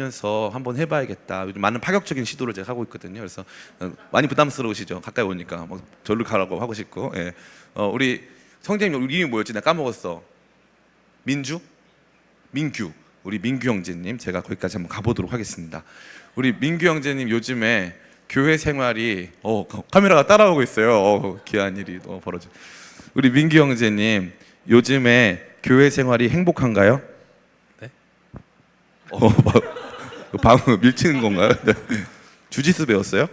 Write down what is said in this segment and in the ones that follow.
면서 한번 해봐야겠다. 요즘 많은 파격적인 시도를 제가 하고 있거든요. 그래서 많이 부담스러우시죠? 가까이 오니까 뭐 절로 가라고 하고 싶고. 예. 우리 성재님 우리 이름이 뭐였지? 나 까먹었어. 민주? 민규. 우리 민규 형제님 제가 거기까지 한번 가보도록 하겠습니다. 우리 민규 형제님 요즘에 교회 생활이 카메라가 따라오고 있어요. 귀한 일이 벌어져. 우리 민규 형제님 요즘에 교회 생활이 행복한가요? 네? 방금 밀치는 건가요? 네. 주짓수 배웠어요?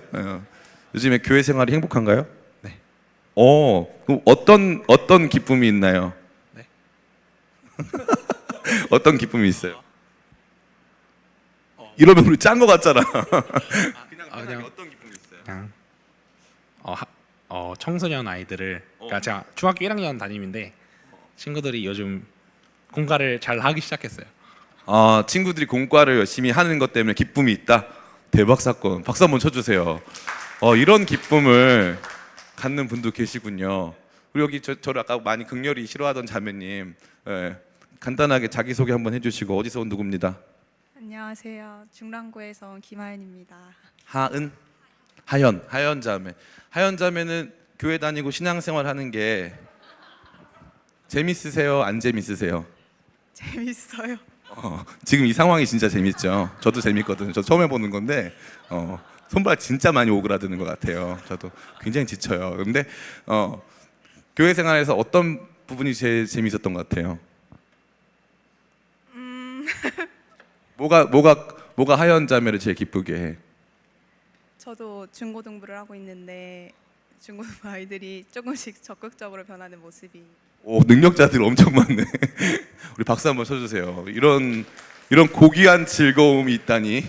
요즘에 교회 생활이 행복한가요? 네. 그럼 어떤 기쁨이 있나요? 네. 어떤 기쁨이 있어요? 이러면 우리 짠 거 같잖아. 그냥 편하게 그냥- 어떤 기쁨이 있어요? 그냥 청소년 아이들을 그러니까 제가 중학교 1학년 담임인데 친구들이 요즘 공부를 잘 하기 시작했어요. 친구들이 공과를 열심히 하는 것 때문에 기쁨이 있다. 대박 사건. 박수 한번 쳐주세요. 이런 기쁨을 갖는 분도 계시군요. 우리 여기 저를 아까 많이 극렬히 싫어하던 자매님, 예, 간단하게 자기 소개 한번 해주시고 어디서 온 누굽니다. 안녕하세요. 중랑구에서 온 김하연입니다. 하은, 하연 자매. 하연 자매는 교회 다니고 신앙생활 하는 게 재밌으세요? 안 재밌으세요? 재밌어요. 지금 이 상황이 진짜 재밌죠. 저도 재밌거든요. 저 처음 해보는 건데 손발 진짜 많이 오그라드는 것 같아요. 저도 굉장히 지쳐요. 근데 교회 생활에서 어떤 부분이 제일 재밌었던 것 같아요? 뭐가 하연 자매를 제일 기쁘게 해? 저도 중고등부를 하고 있는데 중고등부 아이들이 조금씩 적극적으로 변하는 모습이 오, 능력자들 엄청 많네. 우리 박수 한번 쳐주세요. 이런 고귀한 즐거움이 있다니.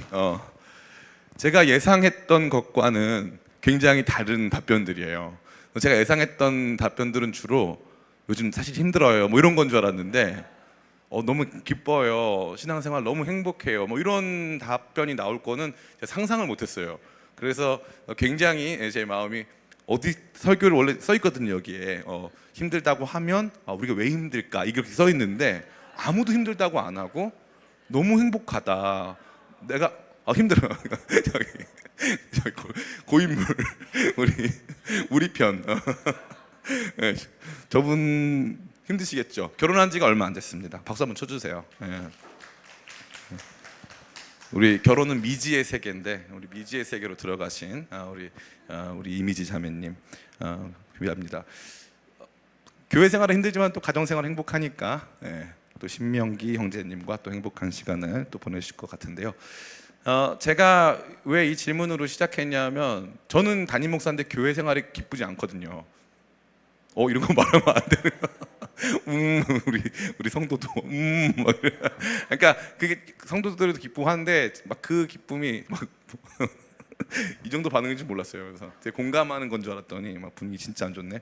제가 예상했던 것과는 굉장히 다른 답변들이에요. 제가 예상했던 답변들은 주로 요즘 사실 힘들어요. 뭐 이런 건 줄 알았는데 너무 기뻐요. 신앙생활 너무 행복해요. 뭐 이런 답변이 나올 거는 제가 상상을 못했어요. 그래서 굉장히 제 마음이 어디 설교를 원래 써 있거든요. 여기에 힘들다고 하면 우리가 왜 힘들까 이렇게 써 있는데 아무도 힘들다고 안 하고 너무 행복하다. 내가 힘들어. 저기 고인물 우리 우리 편. 네, 저분 힘드시겠죠. 결혼한 지가 얼마 안 됐습니다. 박수 한번 쳐주세요. 네. 우리 결혼은 미지의 세계인데 우리 미지의 세계로 들어가신 우리 이미지 자매님 귀합니다. 교회 생활은 힘들지만 또 가정 생활 행복하니까 또 신명기 형제님과 또 행복한 시간을 또 보내실 것 같은데요. 제가 왜 이 질문으로 시작했냐면 저는 담임 목사인데 교회 생활이 기쁘지 않거든요. 이런 거 말하면 안 되는. 우리 성도도 막 그러니까 그게 성도들도 기뻐하는데 막 그 기쁨이 막 이 정도 반응인 줄 몰랐어요. 그래서 되게 공감하는 건 줄 알았더니 막 분위기 진짜 안 좋네.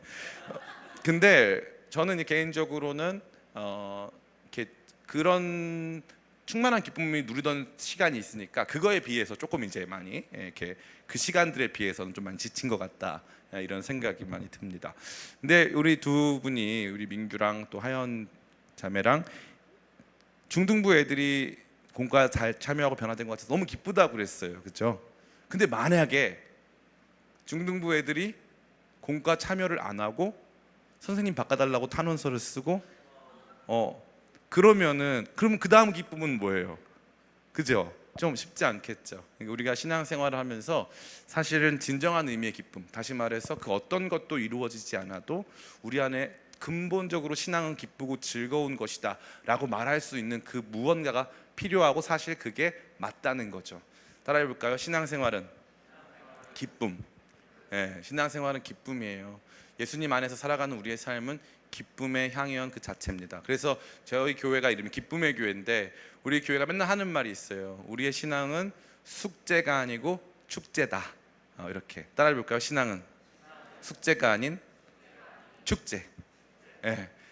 근데 저는 개인적으로는 이렇게 그런 충만한 기쁨이 누리던 시간이 있으니까 그거에 비해서 조금 이제 많이 이렇게 그 시간들에 비해서는 좀 많이 지친 것 같다 이런 생각이 많이 듭니다. 근데 우리 두 분이 우리 민규랑 또 하연 자매랑 중등부 애들이 공과 잘 참여하고 변화된 것 같아서 너무 기쁘다고 그랬어요. 그렇죠? 근데 만약에 중등부 애들이 공과 참여를 안 하고 선생님 바꿔달라고 탄원서를 쓰고 그러면 그 다음 기쁨은 뭐예요? 그죠? 좀 쉽지 않겠죠. 우리가 신앙생활을 하면서 사실은 진정한 의미의 기쁨, 다시 말해서 그 어떤 것도 이루어지지 않아도 우리 안에 근본적으로 신앙은 기쁘고 즐거운 것이다 라고 말할 수 있는 그 무언가가 필요하고 사실 그게 맞다는 거죠. 따라해 볼까요? 신앙생활은 기쁨. 신앙생활은 기쁨이에요. 예수님 안에서 살아가는 우리의 삶은 기쁨의 향연 그 자체입니다. 그래서 저희 교회가 이름이 기쁨의 교회인데 우리 교회가 맨날 하는 말이 있어요. 우리의 신앙은 숙제가 아니고 축제다. 이렇게 따라해 볼까요? 신앙은 숙제가 아닌 축제.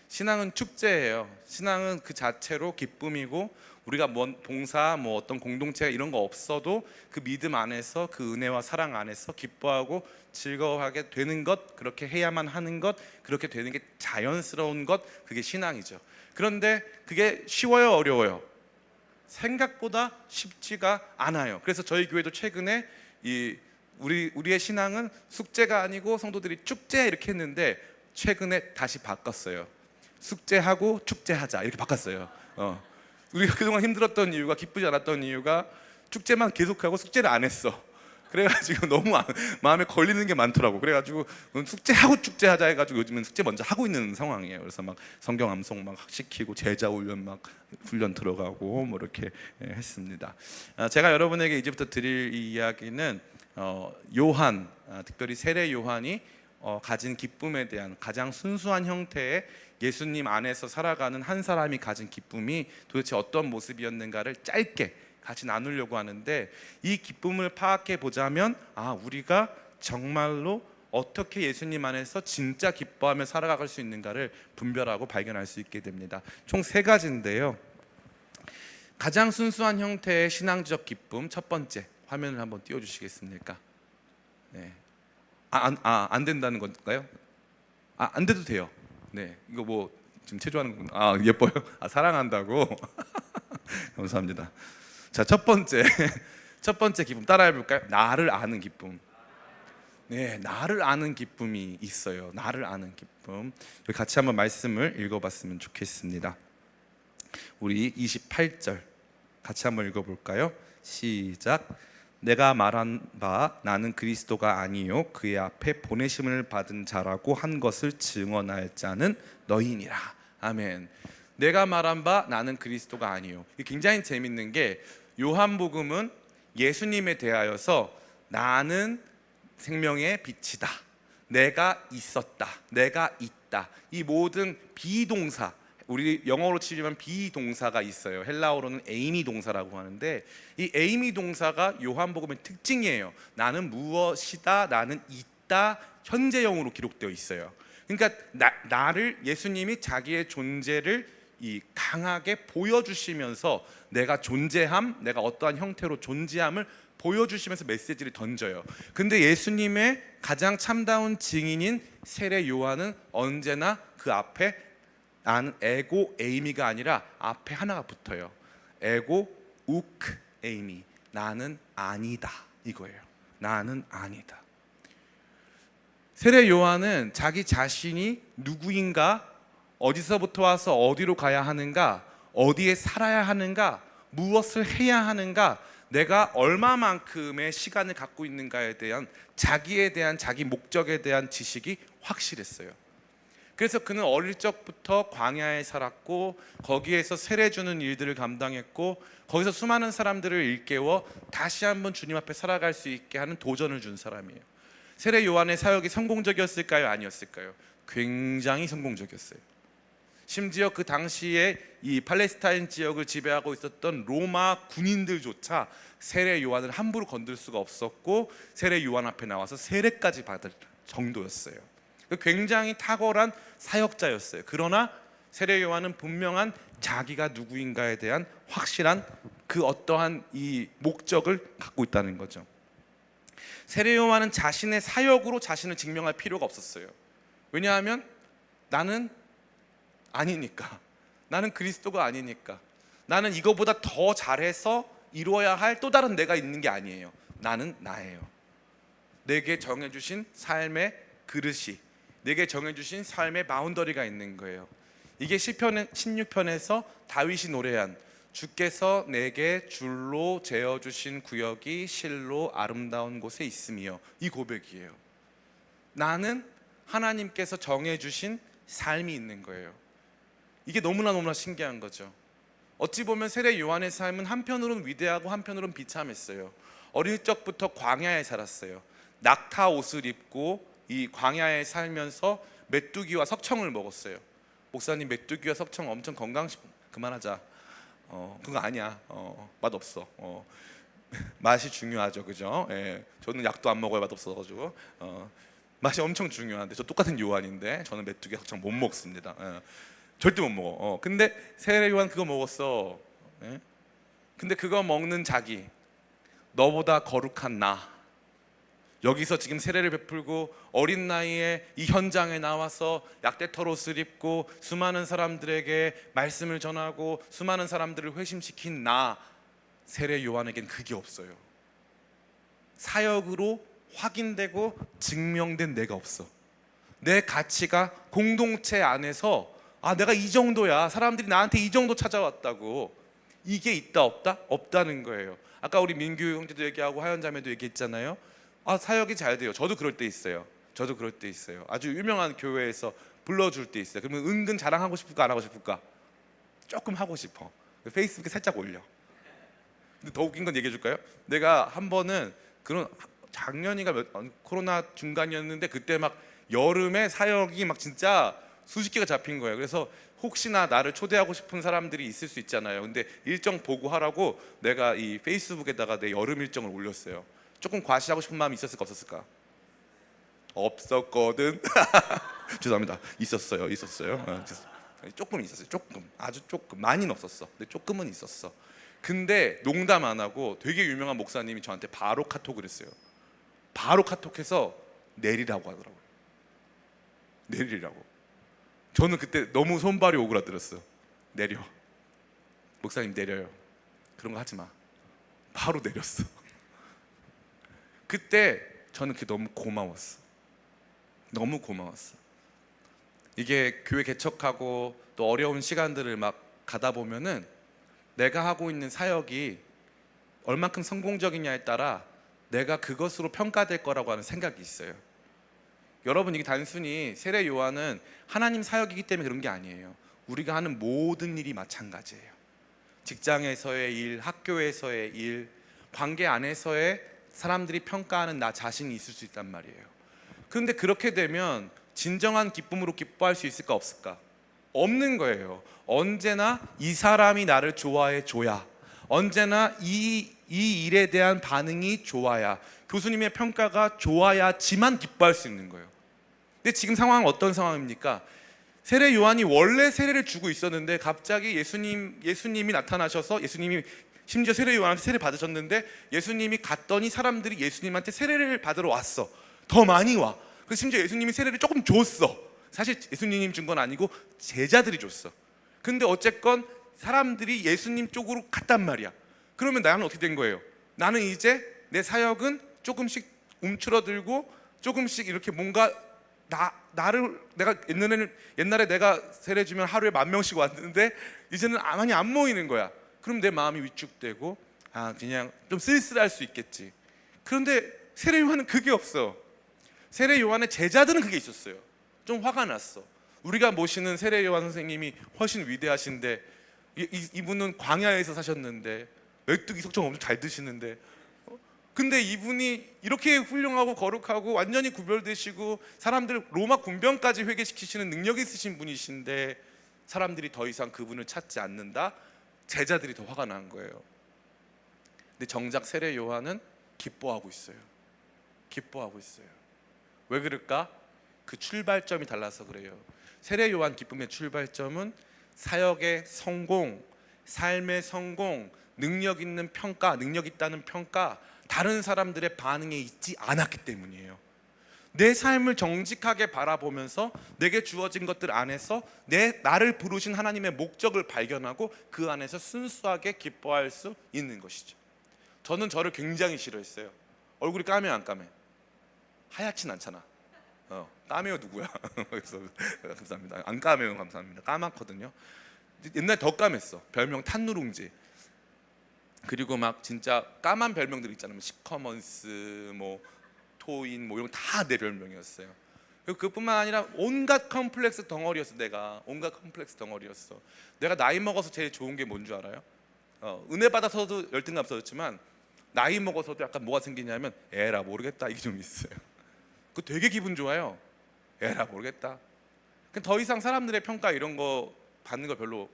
신앙은 축제예요. 신앙은 그 자체로 기쁨이고 우리가 봉사 어떤 공동체 이런 거 없어도 그 믿음 안에서 그 은혜와 사랑 안에서 기뻐하고 즐거워하게 되는 것, 그렇게 해야만 하는 것, 그렇게 되는 게 자연스러운 것, 그게 신앙이죠. 그런데 그게 쉬워요, 어려워요? 생각보다 쉽지가 않아요. 그래서 저희 교회도 최근에 우리의 신앙은 숙제가 아니고 성도들이 축제 이렇게 했는데 최근에 다시 바꿨어요. 숙제하고 축제하자 이렇게 바꿨어요. 우리가 그동안 힘들었던 이유가, 기쁘지 않았던 이유가 축제만 계속하고 숙제를 안 했어. 그래가지고 너무 마음에 걸리는 게 많더라고. 그래가지고 숙제하고 축제하자 해가지고 요즘은 숙제 먼저 하고 있는 상황이에요. 그래서 막 성경 암송 막 시키고 제자 훈련 막 훈련 들어가고 뭐 이렇게 했습니다. 제가 여러분에게 이제부터 드릴 이 이야기는 요한, 특별히 세례 요한이 가진 기쁨에 대한 가장 순수한 형태의 예수님 안에서 살아가는 한 사람이 가진 기쁨이 도대체 어떤 모습이었는가를 짧게 같이 나누려고 하는데, 이 기쁨을 파악해 보자면 우리가 정말로 어떻게 예수님 안에서 진짜 기뻐하며 살아갈 수 있는가를 분별하고 발견할 수 있게 됩니다. 총 3가지인데요. 가장 순수한 형태의 신앙적 기쁨, 첫 번째, 화면을 한번 띄워주시겠습니까? 네. 안 된다는 건가요? 안 돼도 돼요. 네, 이거 뭐 지금 체조하는 건 예뻐요. 사랑한다고. 감사합니다. 자, 첫 번째 기쁨 따라해 볼까요? 나를 아는 기쁨. 네, 나를 아는 기쁨이 있어요. 나를 아는 기쁨. 우리 같이 한번 말씀을 읽어봤으면 좋겠습니다. 우리 28절 같이 한번 읽어볼까요? 시작. 내가 말한 바 나는 그리스도가 아니요 그의 앞에 보내심을 받은 자라고 한 것을 증언할 자는 너희니라. 아멘. 내가 말한 바 나는 그리스도가 아니요. 굉장히 재밌는 게 요한복음은 예수님에 대하여서 나는 생명의 빛이다, 내가 있었다, 내가 있다, 이 모든 비동사, 우리 영어로 치면 비동사가 있어요. 헬라어로는 에이미 동사라고 하는데, 이 에이미 동사가 요한복음의 특징이에요. 나는 무엇이다, 나는 있다, 현재형으로 기록되어 있어요. 그러니까 나를, 예수님이 자기의 존재를 강하게 보여주시면서 내가 존재함, 내가 어떠한 형태로 존재함을 보여주시면서 메시지를 던져요. 근데 예수님의 가장 참다운 증인인 세례 요한은 언제나 그 앞에 나는 에고 에이미가 아니라 앞에 하나가 붙어요. 에고 우크 에이미, 나는 아니다, 이거예요. 나는 아니다. 세례 요한은 자기 자신이 누구인가, 어디서부터 와서 어디로 가야 하는가, 어디에 살아야 하는가, 무엇을 해야 하는가, 내가 얼마만큼의 시간을 갖고 있는가에 대한 자기에 대한 자기 목적에 대한 지식이 확실했어요. 그래서 그는 어릴 적부터 광야에 살았고 거기에서 세례 주는 일들을 감당했고 거기서 수많은 사람들을 일깨워 다시 한번 주님 앞에 살아갈 수 있게 하는 도전을 준 사람이에요. 세례 요한의 사역이 성공적이었을까요? 아니었을까요? 굉장히 성공적이었어요. 심지어 그 당시에 이 팔레스타인 지역을 지배하고 있었던 로마 군인들조차 세례 요한을 함부로 건들 수가 없었고 세례 요한 앞에 나와서 세례까지 받을 정도였어요. 굉장히 탁월한 사역자였어요. 그러나 세례 요한은 분명한 자기가 누구인가에 대한 확실한 그 어떠한 이 목적을 갖고 있다는 거죠. 세례 요한은 자신의 사역으로 자신을 증명할 필요가 없었어요. 왜냐하면 나는 아니니까, 나는 그리스도가 아니니까, 나는 이거보다 더 잘해서 이루어야 할 또 다른 내가 있는 게 아니에요. 나는 나예요. 내게 정해주신 삶의 그릇이, 내게 정해주신 삶의 바운더리가 있는 거예요. 이게 시편 16편에서 다윗이 노래한 주께서 내게 줄로 재어주신 구역이 실로 아름다운 곳에 있으며, 이 고백이에요. 나는 하나님께서 정해주신 삶이 있는 거예요. 이게 너무나 신기한 거죠. 어찌 보면 세례 요한의 삶은 한편으로는 위대하고 한편으로는 비참했어요. 어릴 적부터 광야에 살았어요. 낙타 옷을 입고 이 광야에 살면서 메뚜기와 석청을 먹었어요. 목사님, 메뚜기와 석청 엄청 건강식, 그만하자. 그거 아니야. 맛없어. 맛이 중요하죠, 그죠? 예, 저는 약도 안 먹어요, 맛없어가지고. 맛이 엄청 중요한데, 저 똑같은 요한인데 저는 메뚜기 석청 못 먹습니다. 절대 못 먹어. 근데 세례 요한 그거 먹었어. 예? 근데 그거 먹는 자기, 너보다 거룩한 나, 여기서 지금 세례를 베풀고 어린 나이에 이 현장에 나와서 약대털 옷을 입고 수많은 사람들에게 말씀을 전하고 수많은 사람들을 회심시킨 나, 세례 요한에겐 그게 없어요. 사역으로 확인되고 증명된 내가 없어. 내 가치가 공동체 안에서 내가 이 정도야, 사람들이 나한테 이 정도 찾아왔다고, 이게 있다 없다? 없다는 거예요. 아까 우리 민규 형제도 얘기하고 하연 자매도 얘기했잖아요. 사역이 잘 돼요. 저도 그럴 때 있어요. 저도 그럴 때 있어요. 아주 유명한 교회에서 불러줄 때 있어요. 그러면 은근 자랑하고 싶을까 안 하고 싶을까? 조금 하고 싶어. 페이스북에 살짝 올려. 근데 더 웃긴 건 얘기해 줄까요? 내가 한 번은 그런 작년인가 코로나 중간이었는데 그때 막 여름에 사역이 막 진짜 수십 개가 잡힌 거예요. 그래서 혹시나 나를 초대하고 싶은 사람들이 있을 수 있잖아요. 근데 일정 보고 하라고 내가 이 페이스북에다가 내 여름 일정을 올렸어요. 조금 과시하고 싶은 마음이 있었을까 없었을까? 없었거든. 죄송합니다. 있었어요. 조금 있었어요. 조금, 아주 조금, 많이는 없었어. 근데 조금은 있었어. 근데 농담 안 하고 되게 유명한 목사님이 저한테 바로 카톡을 했어요. 바로 카톡해서 내리라고 하더라고요. 내리라고. 저는 그때 너무 손발이 오그라들었어요. 내려. 목사님 내려요. 그런 거 하지 마. 바로 내렸어. 그때 저는 그게 너무 고마웠어. 너무 고마웠어. 이게 교회 개척하고 또 어려운 시간들을 막 가다 보면은 내가 하고 있는 사역이 얼만큼 성공적이냐에 따라 내가 그것으로 평가될 거라고 하는 생각이 있어요. 여러분, 이게 단순히 세례 요한은 하나님 사역이기 때문에 그런 게 아니에요. 우리가 하는 모든 일이 마찬가지예요. 직장에서의 일, 학교에서의 일, 관계 안에서의 사람들이 평가하는 나 자신이 있을 수 있단 말이에요. 그런데 그렇게 되면 진정한 기쁨으로 기뻐할 수 있을까 없을까? 없는 거예요. 언제나 이 사람이 나를 좋아해 줘야, 언제나 이 일에 대한 반응이 좋아야, 교수님의 평가가 좋아야지만 기뻐할 수 있는 거예요. 근데 지금 상황은 어떤 상황입니까? 세례 요한이 원래 세례를 주고 있었는데 갑자기 예수님이 나타나셔서, 예수님이 심지어 세례 요한한테 세례 받으셨는데 예수님이 갔더니 사람들이 예수님한테 세례를 받으러 왔어. 더 많이 와. 그래서 심지어 예수님이 세례를 조금 줬어. 사실 예수님이 준 건 아니고 제자들이 줬어. 근데 어쨌건 사람들이 예수님 쪽으로 갔단 말이야. 그러면 나는 어떻게 된 거예요? 나는 이제 내 사역은 조금씩 움츠러들고 조금씩 이렇게 뭔가 나를, 내가 옛날에 내가 세례 주면 하루에 10,000명씩 왔는데 이제는 많이 안 모이는 거야. 그럼 내 마음이 위축되고 그냥 좀 쓸쓸할 수 있겠지. 그런데 세례 요한은 그게 없어. 세례 요한의 제자들은 그게 있었어요. 좀 화가 났어. 우리가 모시는 세례 요한 선생님이 훨씬 위대하신데, 이분은 광야에서 사셨는데 메뚜기 속정 엄청 잘 드시는데, 근데 이분이 이렇게 훌륭하고 거룩하고 완전히 구별되시고 사람들 로마 군병까지 회개시키시는 능력이 있으신 분이신데 사람들이 더 이상 그분을 찾지 않는다? 제자들이 더 화가 난 거예요. 근데 정작 세례 요한은 기뻐하고 있어요. 기뻐하고 있어요. 왜 그럴까? 그 출발점이 달라서 그래요. 세례 요한 기쁨의 출발점은 사역의 성공, 삶의 성공, 능력 있는 평가, 능력 있다는 평가, 다른 사람들의 반응에 있지 않았기 때문이에요. 내 삶을 정직하게 바라보면서 내게 주어진 것들 안에서 나를 부르신 하나님의 목적을 발견하고 그 안에서 순수하게 기뻐할 수 있는 것이죠. 저는 저를 굉장히 싫어했어요. 얼굴이 까매 안 까매? 하얗진 않잖아. 까매요 누구야? 그래서 감사합니다. 안 까매요 감사합니다. 까맣거든요. 옛날에 더 까맸어. 별명 탄누룽지. 그리고 막 진짜 까만 별명들 있잖아요. 시커먼스, 뭐 토인, 뭐 이런 거 다 내 별명이었어요. 그뿐만 아니라 온갖 컴플렉스 덩어리였어. 내가 온갖 컴플렉스 덩어리였어. 내가 나이 먹어서 제일 좋은 게 뭔 줄 알아요? 은혜 받아서도 열등감 없어졌지만 나이 먹어서도 약간 뭐가 생기냐면 에라 모르겠다 이게 좀 있어요. 그거 되게 기분 좋아요. 에라 모르겠다. 더 이상 사람들의 평가 이런 거 받는 거 별로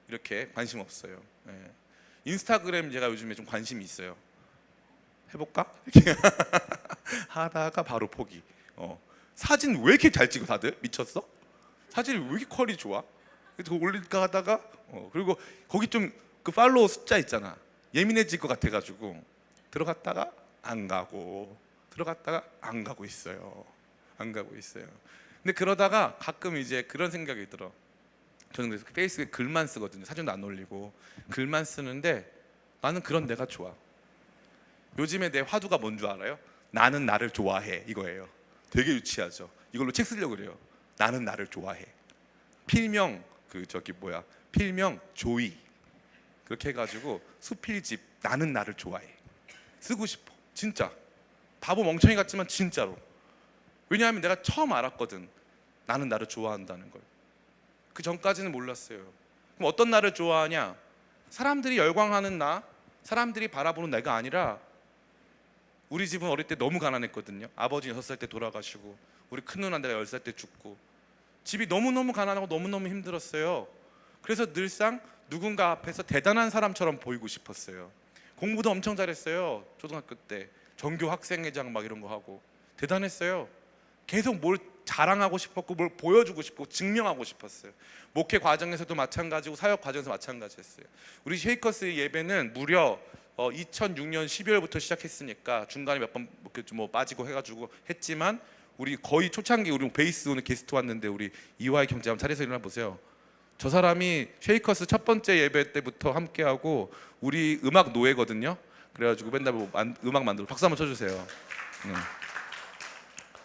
이렇게 관심 없어요. 인스타그램 제가 요즘에 좀 관심이 있어요. 해볼까? 하다가 바로 포기. 사진 왜 이렇게 잘 찍어 다들? 미쳤어? 사진이 왜 이렇게 퀄이 좋아? 그래서 그거 올릴까 하다가 그리고 거기 좀 그 팔로워 숫자 있잖아. 예민해질 것 같아가지고 들어갔다가 안 가고 들어갔다가 안 가고 있어요. 안 가고 있어요. 근데 그러다가 가끔 이제 그런 생각이 들어. 저는 그래서 페이스북에 글만 쓰거든요. 사진도 안 올리고 글만 쓰는데 나는 그런 내가 좋아. 요즘에 내 화두가 뭔 줄 알아요? 나는 나를 좋아해 이거예요. 되게 유치하죠. 이걸로 책 쓰려고 그래요. 나는 나를 좋아해. 필명 필명 조이 그렇게 해가지고 수필집 나는 나를 좋아해 쓰고 싶어. 진짜 바보 멍청이 같지만 진짜로. 왜냐하면 내가 처음 알았거든. 나는 나를 좋아한다는 걸. 그 전까지는 몰랐어요. 그럼 어떤 나를 좋아하냐? 사람들이 열광하는 나, 사람들이 바라보는 내가 아니라, 우리 집은 어릴 때 너무 가난했거든요. 아버지 6살 때 돌아가시고 우리 큰 누나 내가 10살 때 죽고 집이 너무너무 가난하고 너무너무 힘들었어요. 그래서 늘상 누군가 앞에서 대단한 사람처럼 보이고 싶었어요. 공부도 엄청 잘했어요. 초등학교 때 전교 학생회장 막 이런 거 하고 대단했어요. 계속 뭘 자랑하고 싶었고 뭘 보여주고 싶고 증명하고 싶었어요. 목회 과정에서도 마찬가지고 사역 과정에서 마찬가지였어요. 우리 쉐이커스 예배는 무려 2006년 12월부터 시작했으니까 중간에 몇 번 뭐 빠지고 해가지고 했지만 우리 거의 초창기 우리 베이스 오늘 게스트 왔는데 우리 이화의 경제 한번 차례에서 일어나 보세요. 저 사람이 쉐이커스 첫 번째 예배 때부터 함께하고 우리 음악 노예거든요. 그래가지고 맨날 뭐 음악 만들고 박수 한번 쳐주세요.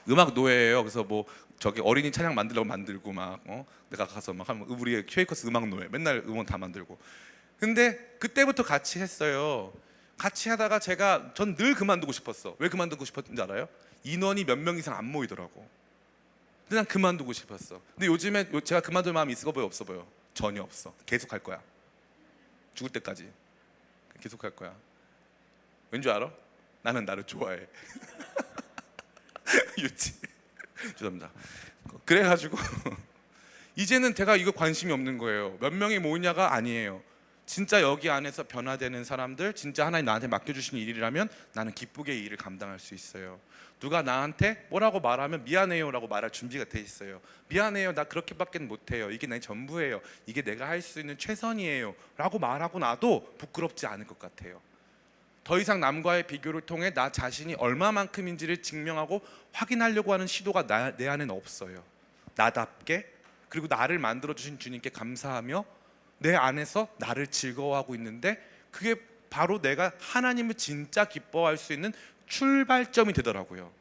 음악 노예예요. 그래서 뭐 저기 어린이 찬양 만들려고 만들고 막 내가 가서 막 하면 우리 쉐이커스 음악 노예 맨날 음원 다 만들고. 근데 그때부터 같이 했어요. 같이 하다가 전 늘 그만두고 싶었어. 왜 그만두고 싶었는지 알아요? 인원이 몇 명 이상 안 모이더라고. 근데 난 그만두고 싶었어. 근데 요즘에 제가 그만둘 마음이 있어 보여 없어 보여? 전혀 없어. 계속 할 거야. 죽을 때까지 계속 할 거야. 왠 줄 알아? 나는 나를 좋아해. 유치. 죄송합니다. 그래가지고 이제는 제가 이거 관심이 없는 거예요. 몇 명이 모이냐가 아니에요. 진짜 여기 안에서 변화되는 사람들, 진짜 하나님 나한테 맡겨주신 일이라면 나는 기쁘게 이 일을 감당할 수 있어요. 누가 나한테 뭐라고 말하면 미안해요 라고 말할 준비가 돼 있어요. 미안해요, 나 그렇게밖에 못해요, 이게 내 전부예요, 이게 내가 할 수 있는 최선이에요 라고 말하고 나도 부끄럽지 않을 것 같아요. 더 이상 남과의 비교를 통해 나 자신이 얼마만큼인지를 증명하고 확인하려고 하는 시도가 내 안에는 없어요. 나답게, 그리고 나를 만들어주신 주님께 감사하며 내 안에서 나를 즐거워하고 있는데, 그게 바로 내가 하나님을 진짜 기뻐할 수 있는 출발점이 되더라고요.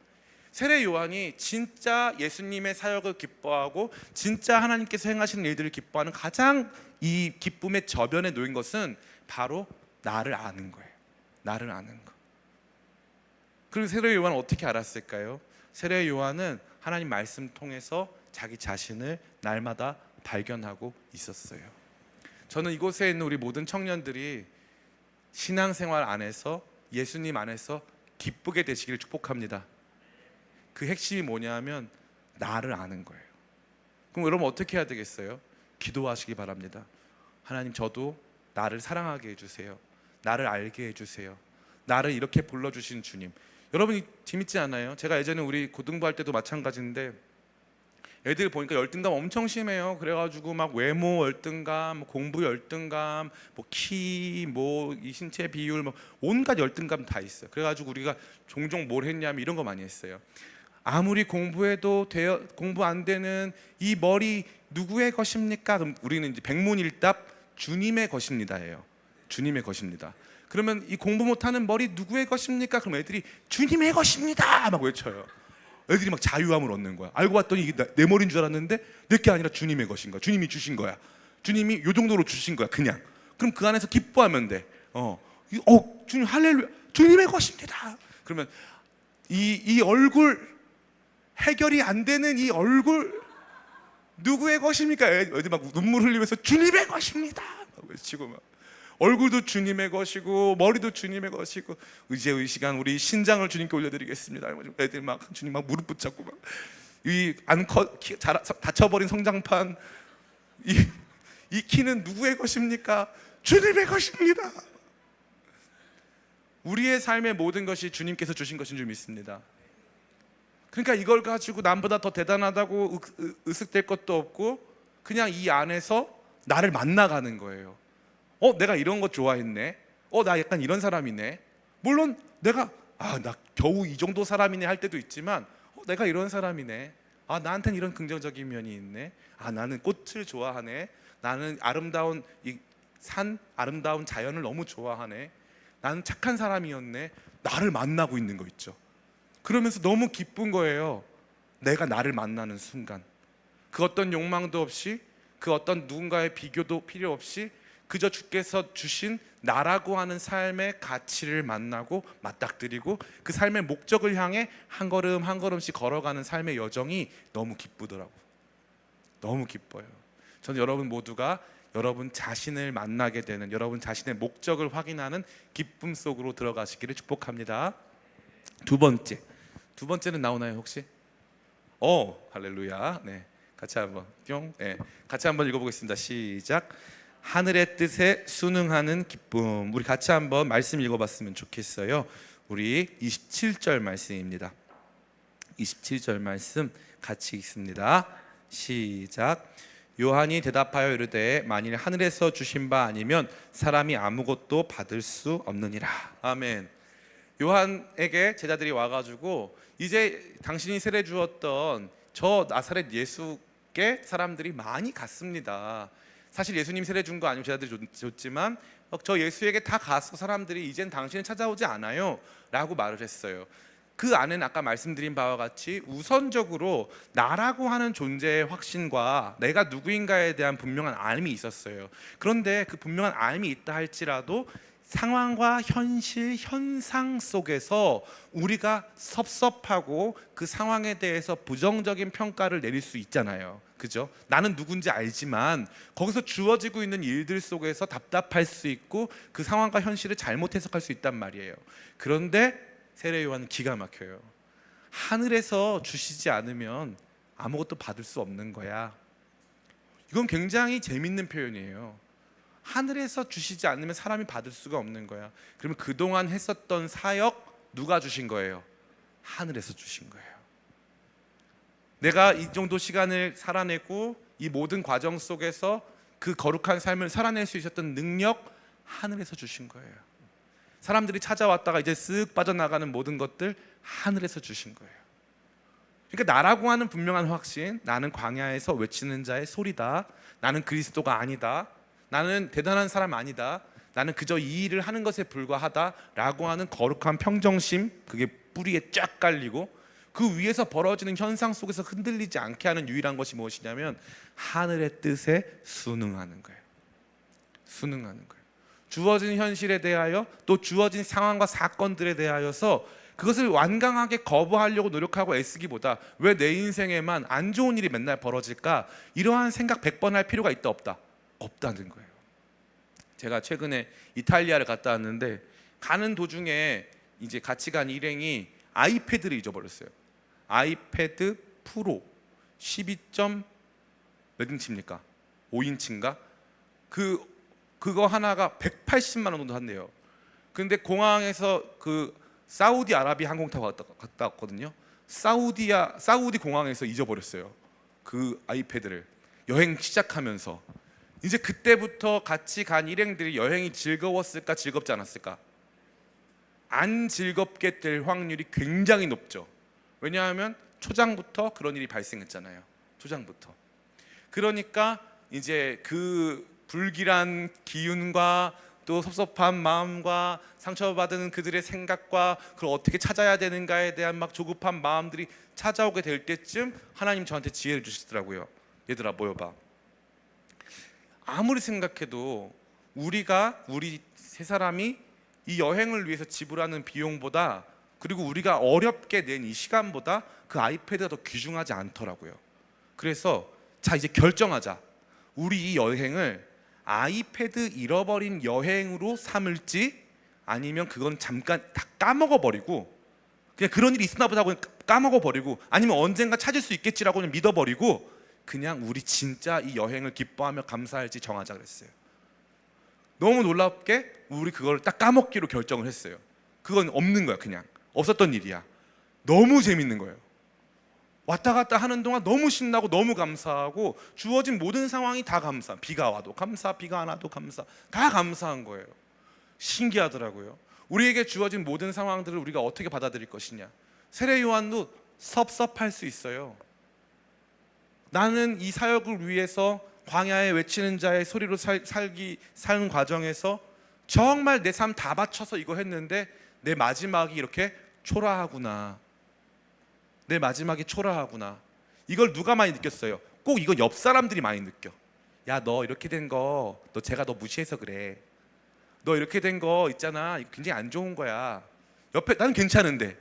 세례 요한이 진짜 예수님의 사역을 기뻐하고 진짜 하나님께서 행하시는 일들을 기뻐하는 가장 이 기쁨의 저변에 놓인 것은 바로 나를 아는 거예요. 나를 아는 거. 그리고 세례 요한은 어떻게 알았을까요? 세례 요한은 하나님 말씀 통해서 자기 자신을 날마다 발견하고 있었어요. 저는 이곳에 있는 우리 모든 청년들이 신앙생활 안에서 예수님 안에서 기쁘게 되시기를 축복합니다. 그 핵심이 뭐냐면 나를 아는 거예요. 그럼 여러분 어떻게 해야 되겠어요? 기도하시기 바랍니다. 하나님, 저도 나를 사랑하게 해주세요. 나를 알게 해주세요. 나를 이렇게 불러주신 주님. 여러분이 재밌지 않아요? 제가 예전에 우리 고등부할 때도 마찬가지인데 애들 보니까 열등감 엄청 심해요. 그래가지고 막 외모 열등감, 공부 열등감, 뭐 키, 뭐 이 신체 비율, 뭐 온갖 열등감 다 있어요. 그래가지고 우리가 종종 뭘 했냐면 이런 거 많이 했어요. 아무리 공부해도 공부 안 되는 이 머리 누구의 것입니까? 그럼 우리는 이제 백문일답 주님의 것입니다예요. 주님의 것입니다. 그러면 이 공부 못하는 머리 누구의 것입니까? 그럼 애들이 주님의 것입니다 막 외쳐요. 애들이 막 자유함을 얻는 거야. 알고 봤더니 이게 내 머리인 줄 알았는데 내게 아니라 주님의 것인 거야. 주님이 주신 거야. 주님이 요 정도로 주신 거야 그냥. 그럼 그 안에서 기뻐하면 돼. 주님 할렐루야, 주님의 것입니다. 그러면 이 얼굴, 해결이 안 되는 이 얼굴 누구의 것입니까? 애들 막 눈물 흘리면서 주님의 것입니다 막 외치고 막. 얼굴도 주님의 것이고 머리도 주님의 것이고. 이제 이 시간 우리 신장을 주님께 올려드리겠습니다. 애들 막 주님 막 무릎 붙잡고 막 이 다쳐버린 성장판, 이 키는 누구의 것입니까? 주님의 것입니다. 우리의 삶의 모든 것이 주님께서 주신 것인 줄 믿습니다. 그러니까 이걸 가지고 남보다 더 대단하다고 으쓱댈 것도 없고 그냥 이 안에서 나를 만나가는 거예요. 내가 이런 거 좋아했네. 나 약간 이런 사람이네. 물론 내가 나 겨우 이 정도 사람이네 할 때도 있지만 내가 이런 사람이네. 나한테는 이런 긍정적인 면이 있네. 나는 꽃을 좋아하네. 나는 아름다운 이 산, 아름다운 자연을 너무 좋아하네. 나는 착한 사람이었네. 나를 만나고 있는 거 있죠. 그러면서 너무 기쁜 거예요. 내가 나를 만나는 순간 그 어떤 욕망도 없이, 그 어떤 누군가의 비교도 필요 없이 그저 주께서 주신 나라고 하는 삶의 가치를 만나고 맞닥뜨리고 그 삶의 목적을 향해 한 걸음 한 걸음씩 걸어가는 삶의 여정이 너무 기쁘더라고요. 너무 기뻐요. 저는 여러분 모두가 여러분 자신을 만나게 되는, 여러분 자신의 목적을 확인하는 기쁨 속으로 들어가시기를 축복합니다. 두 번째는 나오나요 혹시? 할렐루야. 네, 같이 한번 같이 한번 읽어보겠습니다. 시작. 하늘의 뜻에 순응하는 기쁨. 우리 같이 한번 말씀 읽어봤으면 좋겠어요. 우리 27절 말씀입니다. 27절 말씀 같이 읽습니다. 시작. 요한이 대답하여 이르되 만일 하늘에서 주신 바 아니면 사람이 아무것도 받을 수 없느니라. 아멘. 요한에게 제자들이 와가지고 이제 당신이 세례 주었던 저 나사렛 예수께 사람들이 많이 갔습니다. 사실 예수님 세례 준 거 아니고 제자들이 줬지만 저 예수에게 다 가서 사람들이 이젠 당신을 찾아오지 않아요 라고 말을 했어요. 그 안에는 아까 말씀드린 바와 같이 우선적으로 나라고 하는 존재의 확신과 내가 누구인가에 대한 분명한 알미 있었어요. 그런데 그 분명한 알미 있다 할지라도 상황과 현실, 현상 속에서 우리가 섭섭하고 그 상황에 대해서 부정적인 평가를 내릴 수 있잖아요. 그죠? 나는 누군지 알지만 거기서 주어지고 있는 일들 속에서 답답할 수 있고 그 상황과 현실을 잘못 해석할 수 있단 말이에요. 그런데 세례 요한은 기가 막혀요. 하늘에서 주시지 않으면 아무것도 받을 수 없는 거야. 이건 굉장히 재밌는 표현이에요. 하늘에서 주시지 않으면 사람이 받을 수가 없는 거야. 그러면 그동안 했었던 사역 누가 주신 거예요? 하늘에서 주신 거예요. 내가 이 정도 시간을 살아내고 이 모든 과정 속에서 그 거룩한 삶을 살아낼 수 있었던 능력 하늘에서 주신 거예요. 사람들이 찾아왔다가 이제 쓱 빠져나가는 모든 것들 하늘에서 주신 거예요. 그러니까 나라고 하는 분명한 확신, 나는 광야에서 외치는 자의 소리다. 나는 그리스도가 아니다. 나는 대단한 사람 아니다. 나는 그저 이 일을 하는 것에 불과하다 라고 하는 거룩한 평정심, 그게 뿌리에 쫙 깔리고 그 위에서 벌어지는 현상 속에서 흔들리지 않게 하는 유일한 것이 무엇이냐면 하늘의 뜻에 순응하는 거예요. 순응하는 거예요. 주어진 현실에 대하여 또 주어진 상황과 사건들에 대하여서 그것을 완강하게 거부하려고 노력하고 애쓰기보다 왜 내 인생에만 안 좋은 일이 맨날 벌어질까? 이러한 생각 100번 할 필요가 있다 없다? 없다는 거예요. 제가 최근에 이탈리아를 갔다 왔는데 가는 도중에 이제 같이 간 일행이 아이패드를 잊어버렸어요. 아이패드 프로 12점 몇 인치입니까? 5인치인가? 그거 하나가 180만 원 정도 한대요. 근데 공항에서 그 사우디아라비아 항공 타고 갔다 왔거든요. 사우디 공항에서 잊어버렸어요. 그 아이패드를 여행 시작하면서. 이제 그때부터 같이 간 일행들이 여행이 즐거웠을까 즐겁지 않았을까? 안 즐겁게 될 확률이 굉장히 높죠. 왜냐하면 초장부터 그런 일이 발생했잖아요. 초장부터. 그러니까 이제 그 불길한 기운과 또 섭섭한 마음과 상처받은 그들의 생각과 그걸 어떻게 찾아야 되는가에 대한 막 조급한 마음들이 찾아오게 될 때쯤 하나님 저한테 지혜를 주시더라고요. 얘들아 모여봐. 아무리 생각해도 우리 세 사람이 이 여행을 위해서 지불하는 비용보다 그리고 우리가 어렵게 낸 이 시간보다 그 아이패드가 더 귀중하지 않더라고요. 그래서 자 이제 결정하자. 우리 이 여행을 아이패드 잃어버린 여행으로 삼을지 아니면 그건 잠깐 다 까먹어버리고 그냥 그런 일이 있었나 보다 하고 까먹어버리고 아니면 언젠가 찾을 수 있겠지라고 그냥 믿어버리고 그냥 우리 진짜 이 여행을 기뻐하며 감사할지 정하자 그랬어요. 너무 놀랍게 우리 그걸 딱 까먹기로 결정을 했어요. 그건 없는 거야. 그냥 없었던 일이야. 너무 재밌는 거예요. 왔다 갔다 하는 동안 너무 신나고 너무 감사하고 주어진 모든 상황이 다 감사. 비가 와도 감사, 비가 안 와도 감사. 다 감사한 거예요. 신기하더라고요. 우리에게 주어진 모든 상황들을 우리가 어떻게 받아들일 것이냐. 세례 요한도 섭섭할 수 있어요. 나는 이 사역을 위해서 광야에 외치는 자의 소리로 사는 과정에서 정말 내 삶 다 바쳐서 이거 했는데 내 마지막이 이렇게 초라하구나. 내 마지막이 초라하구나. 이걸 누가 많이 느꼈어요? 꼭 이건 옆 사람들이 많이 느껴. 야, 너 이렇게 된 거, 너 제가 너 무시해서 그래. 너 이렇게 된 거 있잖아. 이거 굉장히 안 좋은 거야. 옆에 나는 괜찮은데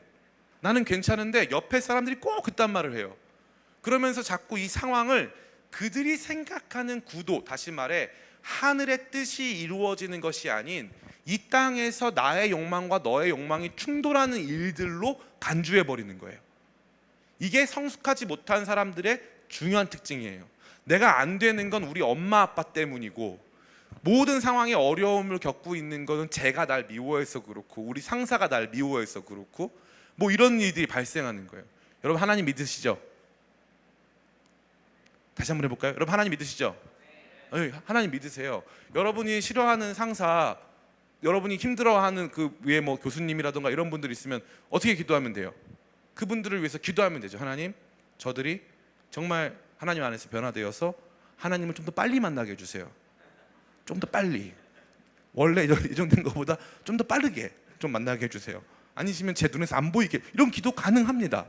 옆에 사람들이 꼭 그딴 말을 해요. 그러면서 자꾸 이 상황을 그들이 생각하는 구도, 다시 말해 하늘의 뜻이 이루어지는 것이 아닌 이 땅에서 나의 욕망과 너의 욕망이 충돌하는 일들로 간주해 버리는 거예요. 이게 성숙하지 못한 사람들의 중요한 특징이에요. 내가 안 되는 건 우리 엄마 아빠 때문이고, 모든 상황에 어려움을 겪고 있는 것은 제가 날 미워해서 그렇고, 우리 상사가 날 미워해서 그렇고, 뭐 이런 일들이 발생하는 거예요. 여러분 하나님 믿으시죠? 다시 한번 해볼까요? 여러분 하나님 믿으시죠? 네, 하나님 믿으세요. 여러분이 싫어하는 상사, 여러분이 힘들어하는 그 위에 뭐 교수님이라든가 이런 분들 있으면 어떻게 기도하면 돼요? 그분들을 위해서 기도하면 되죠. 하나님, 저들이 정말 하나님 안에서 변화되어서 하나님을 좀 더 빨리 만나게 해주세요. 좀 더 빨리, 원래 예정된 것보다 좀 더 빠르게 좀 만나게 해주세요. 아니시면 제 눈에서 안 보이게, 이런 기도 가능합니다.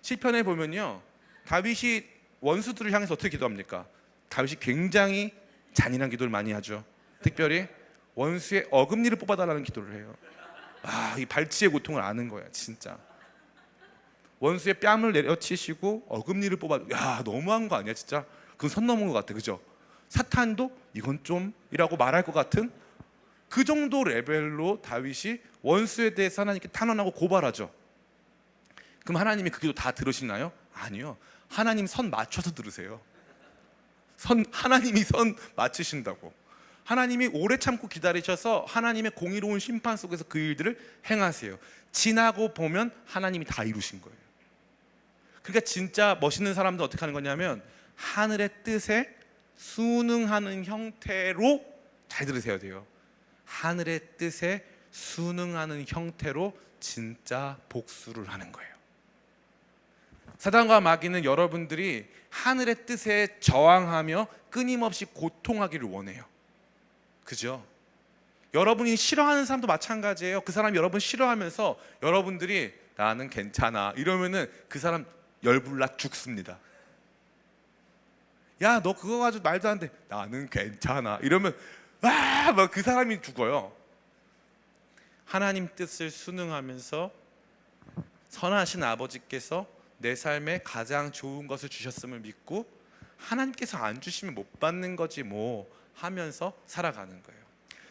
시편에 보면요, 다윗이 원수들을 향해서 어떻게 기도합니까? 다윗이 굉장히 잔인한 기도를 많이 하죠. 특별히 원수의 어금니를 뽑아달라는 기도를 해요. 이 발치의 고통을 아는 거야, 진짜. 원수의 뺨을 내려치시고 어금니를 뽑아. 야, 너무한 거 아니야, 진짜? 그건 선 넘은 것 같아, 그죠? 사탄도 이건 좀이라고 말할 것 같은 그 정도 레벨로 다윗이 원수에 대해서 하나님께 탄원하고 고발하죠. 그럼 하나님이 그 기도 다 들으시나요? 아니요. 하나님 선 맞춰서 들으세요. 하나님이 선 맞추신다고. 하나님이 오래 참고 기다리셔서 하나님의 공의로운 심판 속에서 그 일들을 행하세요. 지나고 보면 하나님이 다 이루신 거예요. 그러니까 진짜 멋있는 사람들은 어떻게 하는 거냐면 하늘의 뜻에 순응하는 형태로, 잘 들으셔야 돼요. 하늘의 뜻에 순응하는 형태로 진짜 복수를 하는 거예요. 사단과 마귀는 여러분들이 하늘의 뜻에 저항하며 끊임없이 고통하기를 원해요. 그죠? 여러분이 싫어하는 사람도 마찬가지예요. 그 사람이 여러분 싫어하면서 여러분들이 나는 괜찮아 이러면은 그 사람 열불나 죽습니다. 야, 너 그거 가지고 말도 안 돼. 나는 괜찮아 이러면 막 그 사람이 죽어요. 하나님 뜻을 순응하면서 선하신 아버지께서 내 삶에 가장 좋은 것을 주셨음을 믿고 하나님께서 안 주시면 못 받는 거지 뭐 하면서 살아가는 거예요.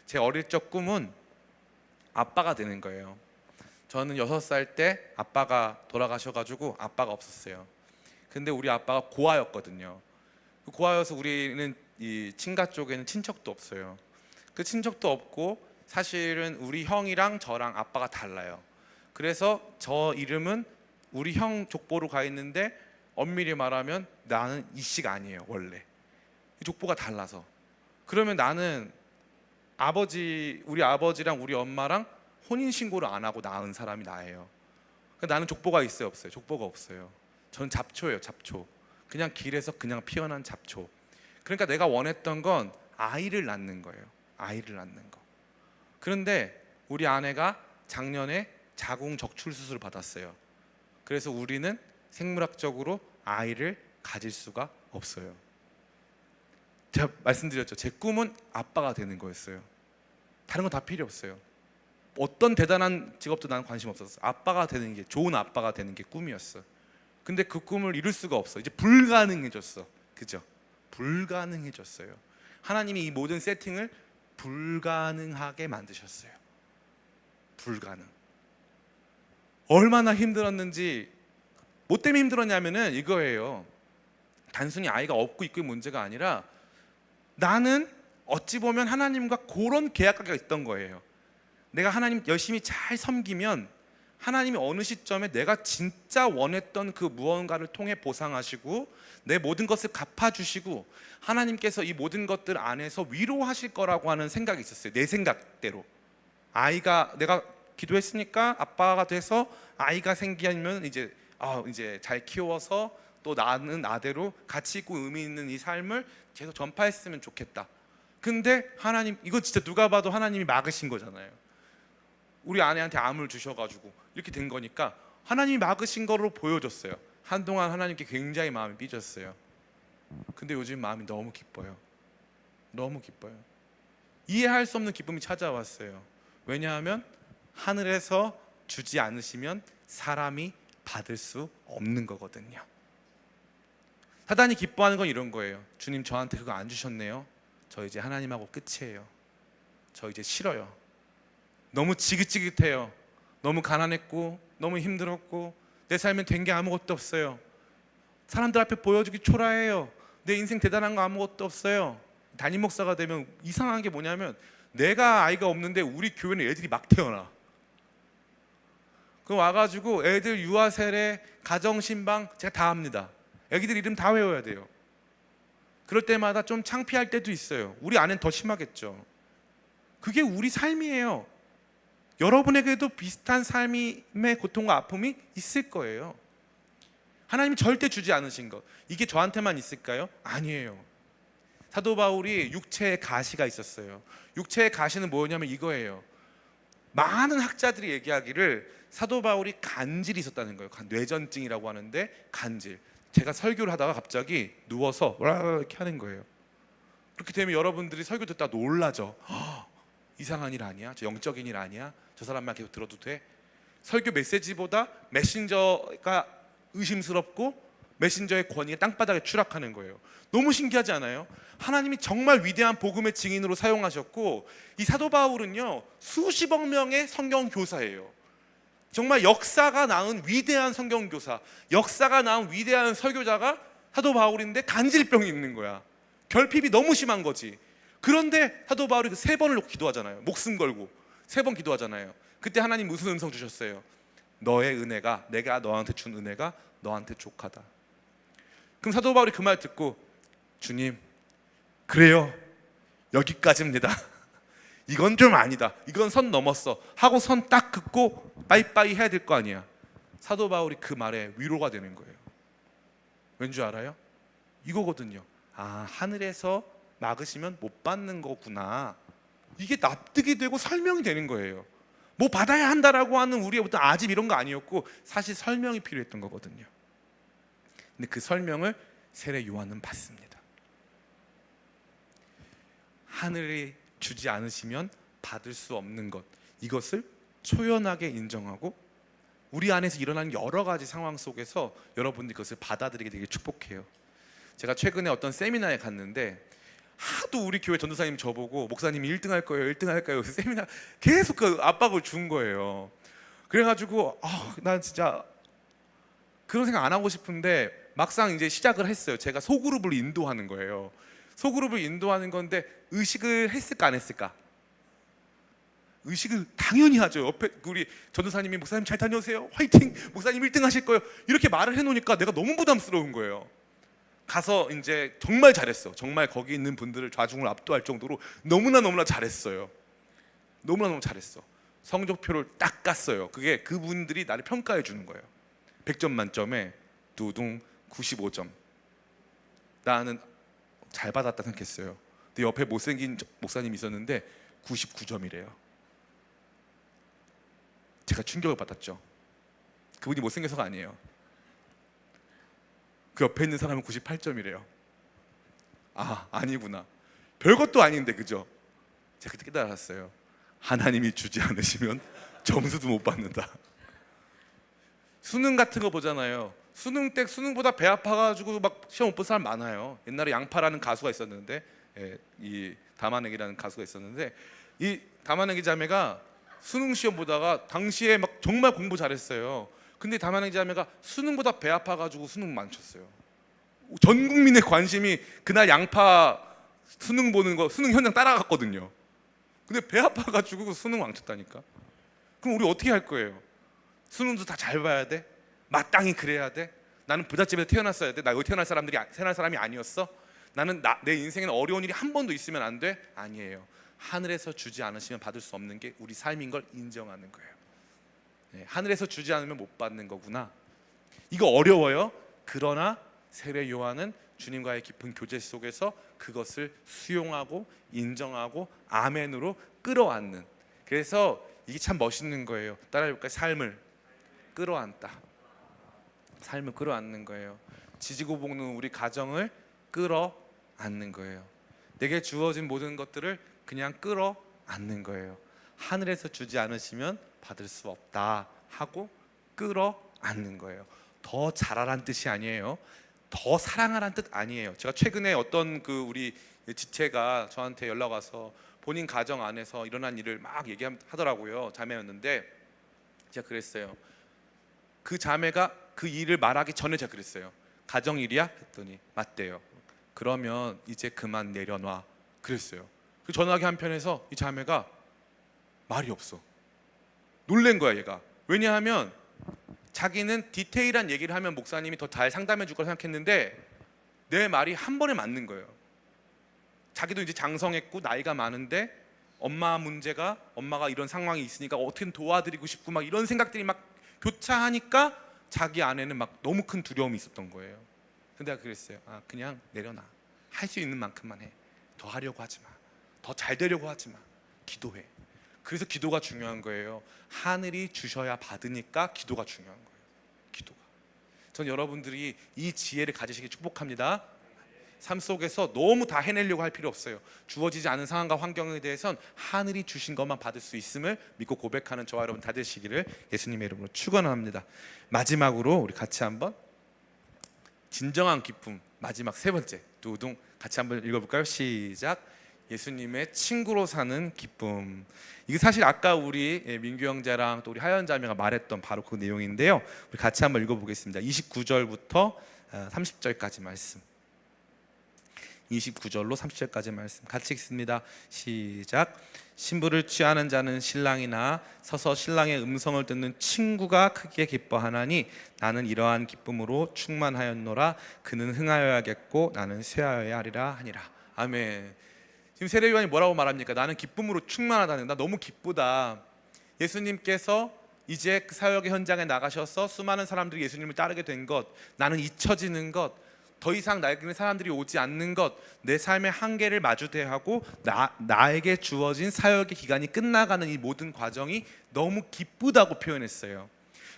제 어릴 적 꿈은 아빠가 되는 거예요. 저는 6살 때 아빠가 돌아가셔가지고 아빠가 없었어요. 근데 우리 아빠가 고아였거든요. 고아여서 우리는 이 친가 쪽에는 친척도 없어요. 그 친척도 없고 사실은 우리 형이랑 저랑 아빠가 달라요. 그래서 저 이름은 우리 형 족보로 가 있는데 엄밀히 말하면 나는 이씨가 아니에요. 원래 족보가 달라서. 그러면 나는 우리 아버지랑 우리 엄마랑 혼인신고를 안 하고 낳은 사람이 나예요. 나는 족보가 있어요, 없어요? 족보가 없어요. 저는 잡초예요, 잡초. 그냥 길에서 그냥 피어난 잡초. 그러니까 내가 원했던 건 아이를 낳는 거예요. 아이를 낳는 거. 그런데 우리 아내가 작년에 자궁 적출 수술을 받았어요. 그래서 우리는 생물학적으로 아이를 가질 수가 없어요. 제가 말씀드렸죠. 제 꿈은 아빠가 되는 거였어요. 다른 건 다 필요 없어요. 어떤 대단한 직업도 나는 관심 없었어. 아빠가 되는 게, 좋은 아빠가 되는 게 꿈이었어. 근데 그 꿈을 이룰 수가 없어. 이제 불가능해졌어. 그죠? 불가능해졌어요. 하나님이 이 모든 세팅을 불가능하게 만드셨어요. 불가능. 얼마나 힘들었는지. 뭐 때문에 힘들었냐면은 이거예요. 단순히 아이가 없고 있고의 문제가 아니라 나는 어찌 보면 하나님과 그런 계약관계가 있던 거예요. 내가 하나님 열심히 잘 섬기면 하나님이 어느 시점에 내가 진짜 원했던 그 무언가를 통해 보상하시고 내 모든 것을 갚아주시고 하나님께서 이 모든 것들 안에서 위로하실 거라고 하는 생각이 있었어요. 내 생각대로. 아이가, 내가 기도했으니까 아빠가 돼서 아이가 생기면 이제 잘 키워서 또 나는 나대로 가치 있고 의미 있는 이 삶을 계속 전파했으면 좋겠다. 근데 하나님, 이거 진짜 누가 봐도 하나님이 막으신 거잖아요. 우리 아내한테 암을 주셔가지고 이렇게 된 거니까 하나님이 막으신 거로 보여줬어요. 한동안 하나님께 굉장히 마음이 삐졌어요. 근데 요즘 마음이 너무 기뻐요. 너무 기뻐요. 이해할 수 없는 기쁨이 찾아왔어요. 왜냐하면 하늘에서 주지 않으시면 사람이 받을 수 없는 거거든요. 사단이 기뻐하는 건 이런 거예요. 주님, 저한테 그거 안 주셨네요. 저 이제 하나님하고 끝이에요. 저 이제 싫어요. 너무 지긋지긋해요. 너무 가난했고 너무 힘들었고 내 삶엔 된 게 아무것도 없어요. 사람들 앞에 보여주기 초라해요. 내 인생 대단한 거 아무것도 없어요. 담임 목사가 되면 이상한 게 뭐냐면 내가 아이가 없는데 우리 교회는 애들이 막 태어나. 그 와가지고 애들 유아 세례, 가정 신방 제가 다 합니다. 애기들 이름 다 외워야 돼요. 그럴 때마다 좀 창피할 때도 있어요. 우리 아내는 더 심하겠죠. 그게 우리 삶이에요. 여러분에게도 비슷한 삶의 고통과 아픔이 있을 거예요. 하나님이 절대 주지 않으신 것, 이게 저한테만 있을까요? 아니에요. 사도 바울이 육체에 가시가 있었어요. 육체의 가시는 뭐냐면 이거예요. 많은 학자들이 얘기하기를 사도 바울이 간질이 있었다는 거예요. 뇌전증이라고 하는데 간질. 제가 설교를 하다가 갑자기 누워서 이렇게 하는 거예요. 그렇게 되면 여러분들이 설교 듣다 놀라죠. 이상한 일 아니야? 저 영적인 일 아니야? 저 사람만 계속 들어도 돼? 설교 메시지보다 메신저가 의심스럽고 메신저의 권위가 땅바닥에 추락하는 거예요. 너무 신기하지 않아요? 하나님이 정말 위대한 복음의 증인으로 사용하셨고, 이 사도 바울은요 수십억 명의 성경 교사예요. 정말 역사가 낳은 위대한 성경 교사, 역사가 낳은 위대한 설교자가 사도 바울인데 간질병이 있는 거야. 결핍이 너무 심한 거지. 그런데 사도 바울이 3번을 놓고 기도하잖아요. 목숨 걸고 3번 기도하잖아요. 그때 하나님 무슨 음성 주셨어요? 너의 은혜가, 내가 너한테 준 은혜가 너한테 족하다. 그럼 사도 바울이 그 말 듣고, 주님, 그래요, 여기까지입니다. 이건 좀 아니다, 이건 선 넘었어 하고 선 딱 긋고 빠이빠이 해야 될 거 아니야. 사도 바울이 그 말에 위로가 되는 거예요. 왠지 알아요? 이거거든요. 아, 하늘에서 막으시면 못 받는 거구나. 이게 납득이 되고 설명이 되는 거예요. 뭐 받아야 한다라고 하는 우리의 어떤 아집 이런 거 아니었고, 사실 설명이 필요했던 거거든요. 근데 그 설명을 세례 요한은 받습니다. 하늘이 주지 않으시면 받을 수 없는 것, 이것을 초연하게 인정하고 우리 안에서 일어나는 여러 가지 상황 속에서 여러분들이 그것을 받아들이게 되길 축복해요. 제가 최근에 어떤 세미나에 갔는데 하도 우리 교회 전도사님 저보고 목사님이 1등 할 거예요, 1등 할 거예요. 그래서 세미나 계속 그 압박을 준 거예요. 그래가지고 난 진짜 그런 생각 안 하고 싶은데 막상 이제 시작을 했어요. 제가 소그룹을 인도하는 거예요. 소그룹을 인도하는 건데 의식을 했을까 안 했을까? 의식을 당연히 하죠. 옆에 우리 전도사님이 목사님 잘 다녀오세요, 화이팅, 목사님 1등 하실 거예요, 이렇게 말을 해놓으니까 내가 너무 부담스러운 거예요. 가서 이제 정말 잘했어. 정말 거기 있는 분들을 좌중을 압도할 정도로 너무나 잘했어요. 너무나 잘했어. 성적표를 딱 깠어요. 그게 그분들이 나를 평가해 주는 거예요. 100점 만점에 두둥 95점. 나는 잘 받았다 생각했어요. 근데 옆에 못생긴 목사님이 있었는데 99점이래요. 제가 충격을 받았죠. 그분이 못생겨서가 아니에요. 그 옆에 있는 사람은 98점이래요. 아, 아니구나. 별것도 아닌데, 그죠? 제가 그때 깨달았어요. 하나님이 주지 않으시면 점수도 못 받는다. 수능 같은 거 보잖아요. 수능 때 수능보다 배 아파가지고 막 시험 못 본 사람 많아요. 옛날에 양파라는 가수가 있었는데, 이 담아내기라는 가수가 있었는데, 이 담아내기 자매가 수능 시험 보다가 당시에 막 정말 공부 잘했어요. 근데 담아내기 자매가 수능보다 배 아파가지고 수능 망쳤어요. 전 국민의 관심이 그날 양파 수능 보는 거, 수능 현장 따라갔거든요. 근데 배 아파가지고 수능 망쳤다니까. 그럼 우리 어떻게 할 거예요? 수능도 다 잘 봐야 돼? 마땅히 그래야 돼? 나는 부잣집에서 태어났어야 돼? 나 여기 태어날 사람이 아니었어? 나는 내 인생에는 어려운 일이 한 번도 있으면 안 돼? 아니에요. 하늘에서 주지 않으시면 받을 수 없는 게 우리 삶인 걸 인정하는 거예요. 네, 하늘에서 주지 않으면 못 받는 거구나. 이거 어려워요. 그러나 세례 요한은 주님과의 깊은 교제 속에서 그것을 수용하고 인정하고 아멘으로 끌어안는. 그래서 이게 참 멋있는 거예요. 따라해볼까요? 삶을 끌어안다. 삶을 끌어안는 거예요. 지지고 볶는 우리 가정을 끌어안는 거예요. 내게 주어진 모든 것들을 그냥 끌어안는 거예요. 하늘에서 주지 않으시면 받을 수 없다 하고 끌어안는 거예요. 더 잘하란 뜻이 아니에요. 더 사랑하란 뜻 아니에요. 제가 최근에 어떤 그 우리 지체가 저한테 연락 와서 본인 가정 안에서 일어난 일을 막 얘기하더라고요. 자매였는데 제가 그랬어요. 그 자매가 그 일을 말하기 전에 제가 그랬어요. 가정 일이야? 했더니 맞대요. 그러면 이제 그만 내려놔 그랬어요. 그 전화기 한편에서 이 자매가 말이 없어. 놀란 거야 얘가. 왜냐하면 자기는 디테일한 얘기를 하면 목사님이 더 잘 상담해 줄 거라 생각했는데 내 말이 한 번에 맞는 거예요. 자기도 이제 장성했고 나이가 많은데 엄마 문제가, 엄마가 이런 상황이 있으니까 어떻게든 도와드리고 싶고 막 이런 생각들이 막 교차하니까 자기 안에는 막 너무 큰 두려움이 있었던 거예요. 근데 내가 그랬어요. 아, 그냥 내려놔. 할 수 있는 만큼만 해. 더 하려고 하지 마. 더 잘 되려고 하지 마. 기도해. 그래서 기도가 중요한 거예요. 하늘이 주셔야 받으니까 기도가 중요한 거예요. 기도가. 전 여러분들이 이 지혜를 가지시길 축복합니다. 삶 속에서 너무 다 해내려고 할 필요 없어요. 주어지지 않은 상황과 환경에 대해선 하늘이 주신 것만 받을 수 있음을 믿고 고백하는 저와 여러분 다 되시기를 예수님의 이름으로 축원합니다. 마지막으로 우리 같이 한번 진정한 기쁨, 마지막 세 번째 두둥 같이 한번 읽어볼까요? 시작. 예수님의 친구로 사는 기쁨. 이게 사실 아까 우리 민규 형제랑 또 우리 하연 자매가 말했던 바로 그 내용인데요. 우리 같이 한번 읽어보겠습니다. 29절부터 30절까지 말씀. 29절로 30절까지 말씀 같이 읽습니다. 시작. 신부를 취하는 자는 신랑이나 서서 신랑의 음성을 듣는 친구가 크게 기뻐하나니 나는 이러한 기쁨으로 충만하였노라. 그는 흥하여야겠고 나는 쇠하여야 하리라 하니라. 아멘. 지금 세례 요한이 뭐라고 말합니까? 나는 기쁨으로 충만하다는, 나 너무 기쁘다. 예수님께서 이제 그 사역의 현장에 나가셔서 수많은 사람들이 예수님을 따르게 된 것, 나는 잊혀지는 것, 더 이상 나에게는 사람들이 오지 않는 것, 내 삶의 한계를 마주대하고 나에게 주어진 사역의 기간이 끝나가는 이 모든 과정이 너무 기쁘다고 표현했어요.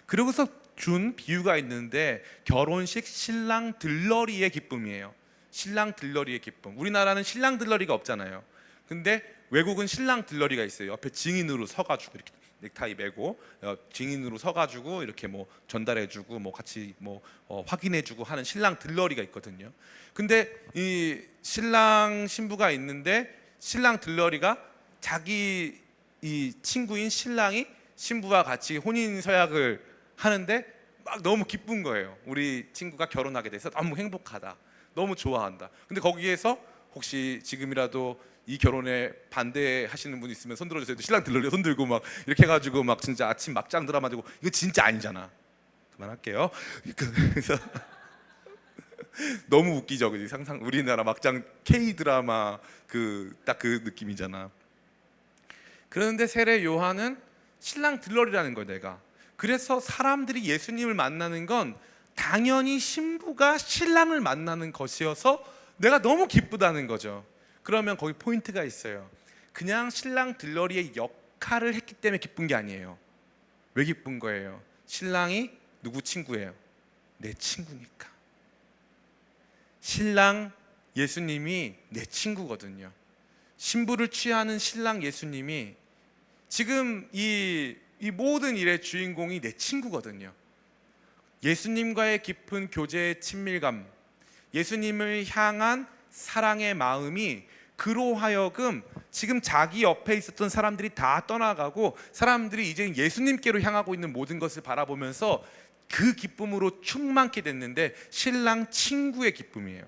그러고서 준 비유가 있는데 결혼식 신랑 들러리의 기쁨이에요. 신랑 들러리의 기쁨. 우리나라는 신랑 들러리가 없잖아요. 근데 외국은 신랑 들러리가 있어요. 옆에 증인으로 서가지고 이렇게 넥타이 매고 증인으로 서가지고 이렇게 뭐 전달해주고 뭐 같이 뭐 확인해주고 하는 신랑 들러리가 있거든요. 근데 이 신랑 신부가 있는데 신랑 들러리가 자기 이 친구인 신랑이 신부와 같이 혼인 서약을 하는데 막 너무 기쁜 거예요. 우리 친구가 결혼하게 돼서 너무 행복하다. 너무 좋아한다. 근데 거기에서 혹시 지금이라도 이 결혼에 반대하시는 분 있으면 손 들어주세요. 신랑 들러리 손 들고 막 이렇게 해가지고 막 진짜 아침 막장 드라마 되고 이거 진짜 아니잖아. 그만할게요. 그래서 너무 웃기죠. 그지? 상상 우리나라 막장 K 드라마 그 딱 그 느낌이잖아. 그런데 세례 요한은 신랑 들러리라는 거야 내가. 그래서 사람들이 예수님을 만나는 건 당연히 신부가 신랑을 만나는 것이어서 내가 너무 기쁘다는 거죠. 그러면 거기 포인트가 있어요. 그냥 신랑 들러리의 역할을 했기 때문에 기쁜 게 아니에요. 왜 기쁜 거예요? 신랑이 누구 친구예요? 내 친구니까. 신랑 예수님이 내 친구거든요. 신부를 취하는 신랑 예수님이 지금 이 모든 일의 주인공이 내 친구거든요. 예수님과의 깊은 교제의 친밀감, 예수님을 향한 사랑의 마음이 그로 하여금 지금 자기 옆에 있었던 사람들이 다 떠나가고 사람들이 이제 예수님께로 향하고 있는 모든 것을 바라보면서 그 기쁨으로 충만케 됐는데 신랑 친구의 기쁨이에요.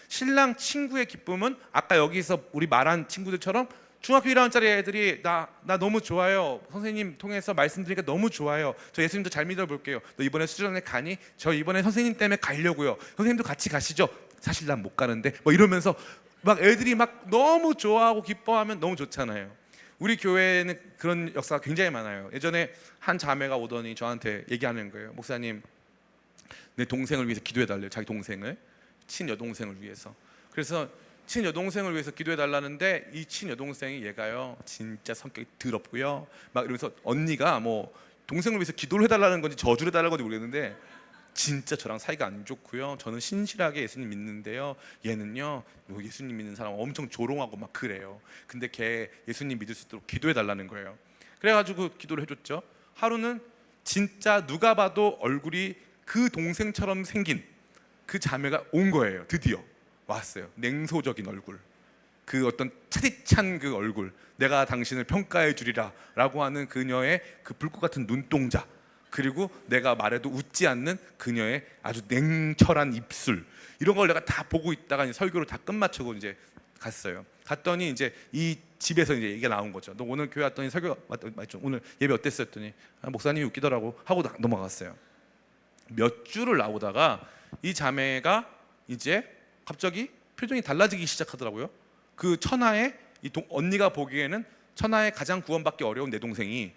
신랑 친구의 기쁨은 아까 여기서 우리 말한 친구들처럼 중학교 1학년짜리 애들이 나 너무 좋아요. 선생님 통해서 말씀드리니까 너무 좋아요. 저 예수님도 잘 믿어볼게요. 너 이번에 수련회 가니? 저 이번에 선생님 때문에 가려고요. 선생님도 같이 가시죠? 사실 난 못 가는데 뭐 이러면서 막 애들이 막 너무 좋아하고 기뻐하면 너무 좋잖아요. 우리 교회는 그런 역사가 굉장히 많아요. 예전에 한 자매가 오더니 저한테 얘기하는 거예요. 목사님, 내 동생을 위해서 기도해달래요. 자기 동생을. 친여동생을 위해서. 그래서 친여동생을 위해서 기도해 달라는데 이 친여동생이 얘가요 진짜 성격이 더럽고요 막 이러면서 언니가 뭐 동생을 위해서 기도를 해달라는 건지 저주를 해달라는 건지 모르겠는데 진짜 저랑 사이가 안 좋고요. 저는 신실하게 예수님 믿는데요. 얘는요 뭐 예수님 믿는 사람 엄청 조롱하고 막 그래요. 근데 걔 예수님 믿을 수 있도록 기도해 달라는 거예요. 그래가지고 기도를 해줬죠. 하루는 진짜 누가 봐도 얼굴이 그 동생처럼 생긴 그 자매가 온 거예요. 드디어 왔어요. 냉소적인 얼굴, 그 어떤 차디찬 그 얼굴, 내가 당신을 평가해 주리라 라고 하는 그녀의 그 불꽃 같은 눈동자, 그리고 내가 말해도 웃지 않는 그녀의 아주 냉철한 입술, 이런 걸 내가 다 보고 있다가 이제 설교를 다 끝마치고 이제 갔어요. 갔더니 이제 이 집에서 이제 얘기가 나온 거죠. 너 오늘 교회 왔더니 설교 맞죠? 오늘 예배 어땠어? 했더니 목사님이 웃기더라고 하고 넘어갔어요. 몇 주를 나오다가 이 자매가 이제 갑자기 표정이 달라지기 시작하더라고요. 그 천하의 언니가 보기에는 천하의 가장 구원받기 어려운 내 동생이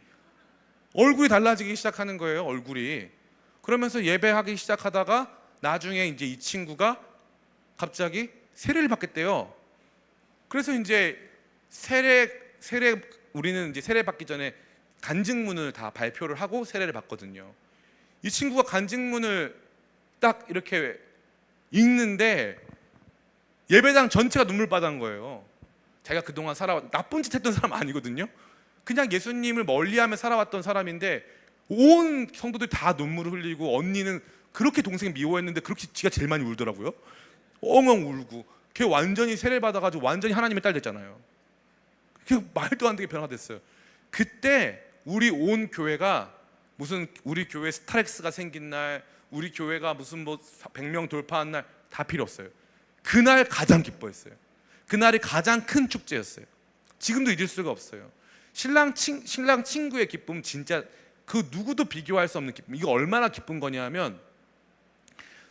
얼굴이 달라지기 시작하는 거예요. 얼굴이. 그러면서 예배하기 시작하다가 나중에 이제 이 친구가 갑자기 세례를 받겠대요. 그래서 이제 세례 우리는 이제 세례 받기 전에 간증문을 다 발표를 하고 세례를 받거든요. 이 친구가 간증문을 딱 이렇게 읽는데 예배당 전체가 눈물바다인 거예요. 자기가 그동안 나쁜 짓 했던 사람 아니거든요. 그냥 예수님을 멀리하며 살아왔던 사람인데 온 성도들이 다 눈물을 흘리고 언니는 그렇게 동생이 미워했는데 그렇게 지가 제일 많이 울더라고요. 엉엉 울고 걔 완전히 세례 받아가지고 완전히 하나님의 딸 됐잖아요. 그 말도 안 되게 변화됐어요. 그때 우리 온 교회가 무슨 우리 교회 스타렉스가 생긴 날, 우리 교회가 무슨 뭐 100명 돌파한 날 다 필요 없어요. 그날 가장 기뻐했어요. 그날이 가장 큰 축제였어요. 지금도 잊을 수가 없어요. 신랑 친구의 기쁨 진짜 그 누구도 비교할 수 없는 기쁨. 이거 얼마나 기쁜 거냐면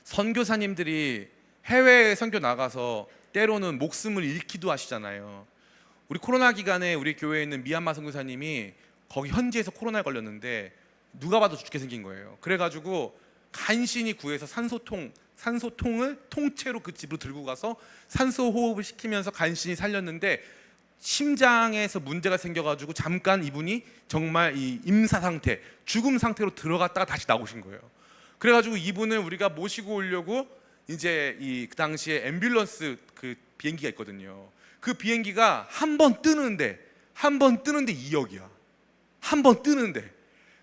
선교사님들이 해외 선교 나가서 때로는 목숨을 잃기도 하시잖아요. 우리 코로나 기간에 우리 교회에 있는 미얀마 선교사님이 거기 현지에서 코로나에 걸렸는데 누가 봐도 죽게 생긴 거예요. 그래가지고 간신히 구해서 산소통을 통째로 그 집으로 들고 가서 산소 호흡을 시키면서 간신히 살렸는데 심장에서 문제가 생겨가지고 잠깐 이분이 정말 이 임사 상태, 죽음 상태로 들어갔다가 다시 나오신 거예요. 그래가지고 이분을 우리가 모시고 오려고 이제 그 당시에 앰뷸런스 그 비행기가 있거든요. 그 비행기가 한 번 뜨는데 2억이야. 한 번 뜨는데.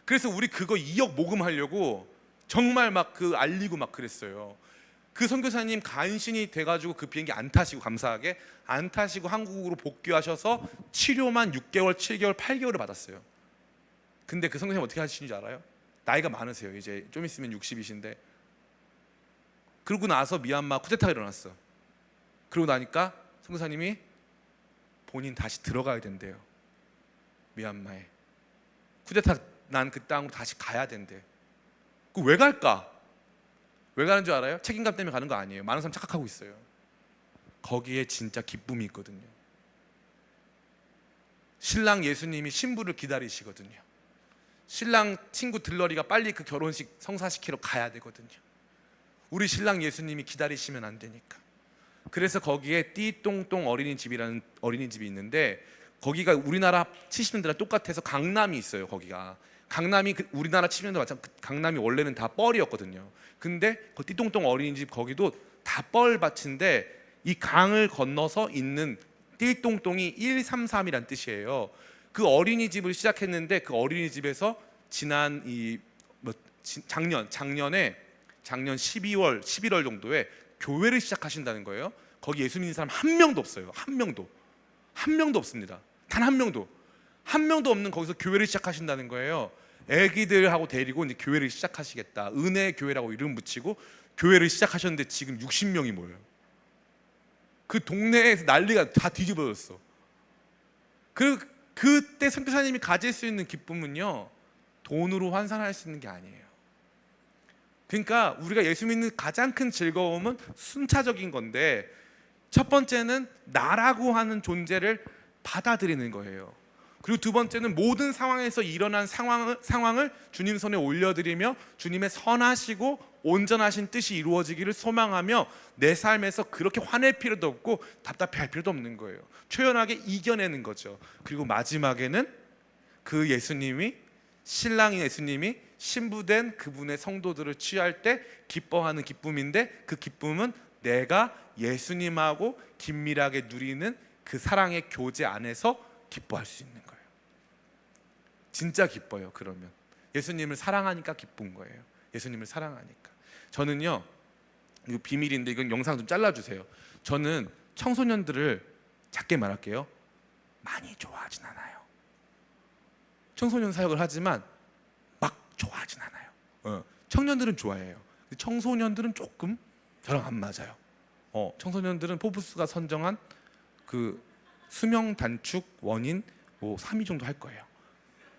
그래서 우리 그거 2억 모금하려고 정말 막 그 알리고 막 그랬어요. 그 선교사님 간신히 돼가지고 그 비행기 안 타시고, 감사하게 안 타시고 한국으로 복귀하셔서 치료만 6개월, 7개월, 8개월을 받았어요. 근데 그 선교사님 어떻게 하시는지 알아요? 나이가 많으세요. 이제 좀 있으면 60이신데. 그러고 나서 미얀마 쿠데타가 일어났어. 그러고 나니까 선교사님이 본인 다시 들어가야 된대요. 미얀마에 쿠데타 난 그 땅으로 다시 가야 된대. 그 왜 갈까? 왜 가는 줄 알아요? 책임감 때문에 가는 거 아니에요. 많은 사람 착각하고 있어요. 거기에 진짜 기쁨이 있거든요. 신랑 예수님이 신부를 기다리시거든요. 신랑 친구 들러리가 빨리 그 결혼식 성사시키러 가야 되거든요. 우리 신랑 예수님이 기다리시면 안 되니까. 그래서 거기에 띠똥똥 어린이집이라는 어린이집이 있는데 거기가 우리나라 70년대랑 똑같아서 강남이 있어요. 거기가 강남이 우리나라 70년대 마찬가지. 강남이 원래는 다 뻘이었거든요. 근데 그 띠똥똥 어린이집 거기도 다 뻘밭인데 이 강을 건너서 있는 띠똥똥이 133이란 뜻이에요. 그 어린이집을 시작했는데 그 어린이집에서 지난 작년에 작년 12월 11월 정도에 교회를 시작하신다는 거예요. 거기 예수 믿는 사람 한 명도 없어요. 한 명도 없습니다. 단 한 명도 없는 거기서 교회를 시작하신다는 거예요. 애기들하고 데리고 이제 교회를 시작하시겠다. 은혜 교회라고 이름 붙이고 교회를 시작하셨는데 지금 60명이 모여요. 그 동네에서 난리가 다 뒤집어졌어. 그때 선교사님이 가질 수 있는 기쁨은요, 돈으로 환산할 수 있는 게 아니에요. 그러니까 우리가 예수 믿는 가장 큰 즐거움은 순차적인 건데, 첫 번째는 나라고 하는 존재를 받아들이는 거예요. 그리고 두 번째는 모든 상황에서 일어난 상황을 주님 손에 올려드리며 주님의 선하시고 온전하신 뜻이 이루어지기를 소망하며 내 삶에서 그렇게 화낼 필요도 없고 답답해할 필요도 없는 거예요. 초연하게 이겨내는 거죠. 그리고 마지막에는 그 예수님이, 신랑인 예수님이 신부된 그분의 성도들을 취할 때 기뻐하는 기쁨인데, 그 기쁨은 내가 예수님하고 긴밀하게 누리는 그 사랑의 교제 안에서 기뻐할 수 있는 거예요. 진짜 기뻐요. 그러면 예수님을 사랑하니까 기쁜 거예요. 예수님을 사랑하니까. 저는요, 이거 비밀인데 이건 영상 좀 잘라주세요. 저는 청소년들을 작게 말할게요, 많이 좋아하진 않아요. 청소년 사역을 하지만 막 좋아하진 않아요. 청년들은 좋아해요. 청소년들은 조금 저랑 안 맞아요. 청소년들은 포브스가 선정한 그 수명 단축 원인 뭐 3위 정도 할 거예요.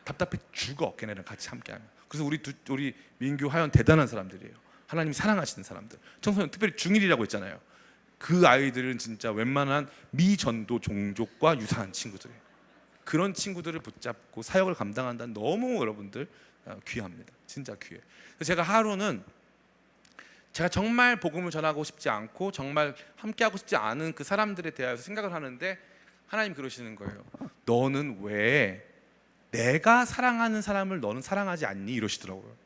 답답해 죽어, 걔네랑 같이 함께하면. 그래서 우리 민규 하연 대단한 사람들이에요. 하나님이 사랑하시는 사람들. 청소년, 특별히 중1이라고 했잖아요. 그 아이들은 진짜 웬만한 미전도 종족과 유사한 친구들이에요. 그런 친구들을 붙잡고 사역을 감당한다는, 너무 여러분들 귀합니다. 진짜 귀해. 그래서 제가 하루는 제가 정말 복음을 전하고 싶지 않고 정말 함께하고 싶지 않은 그 사람들에 대해서 생각을 하는데, 하나님 그러시는 거예요. 너는 왜 내가 사랑하는 사람을 너는 사랑하지 않니? 이러시더라고요.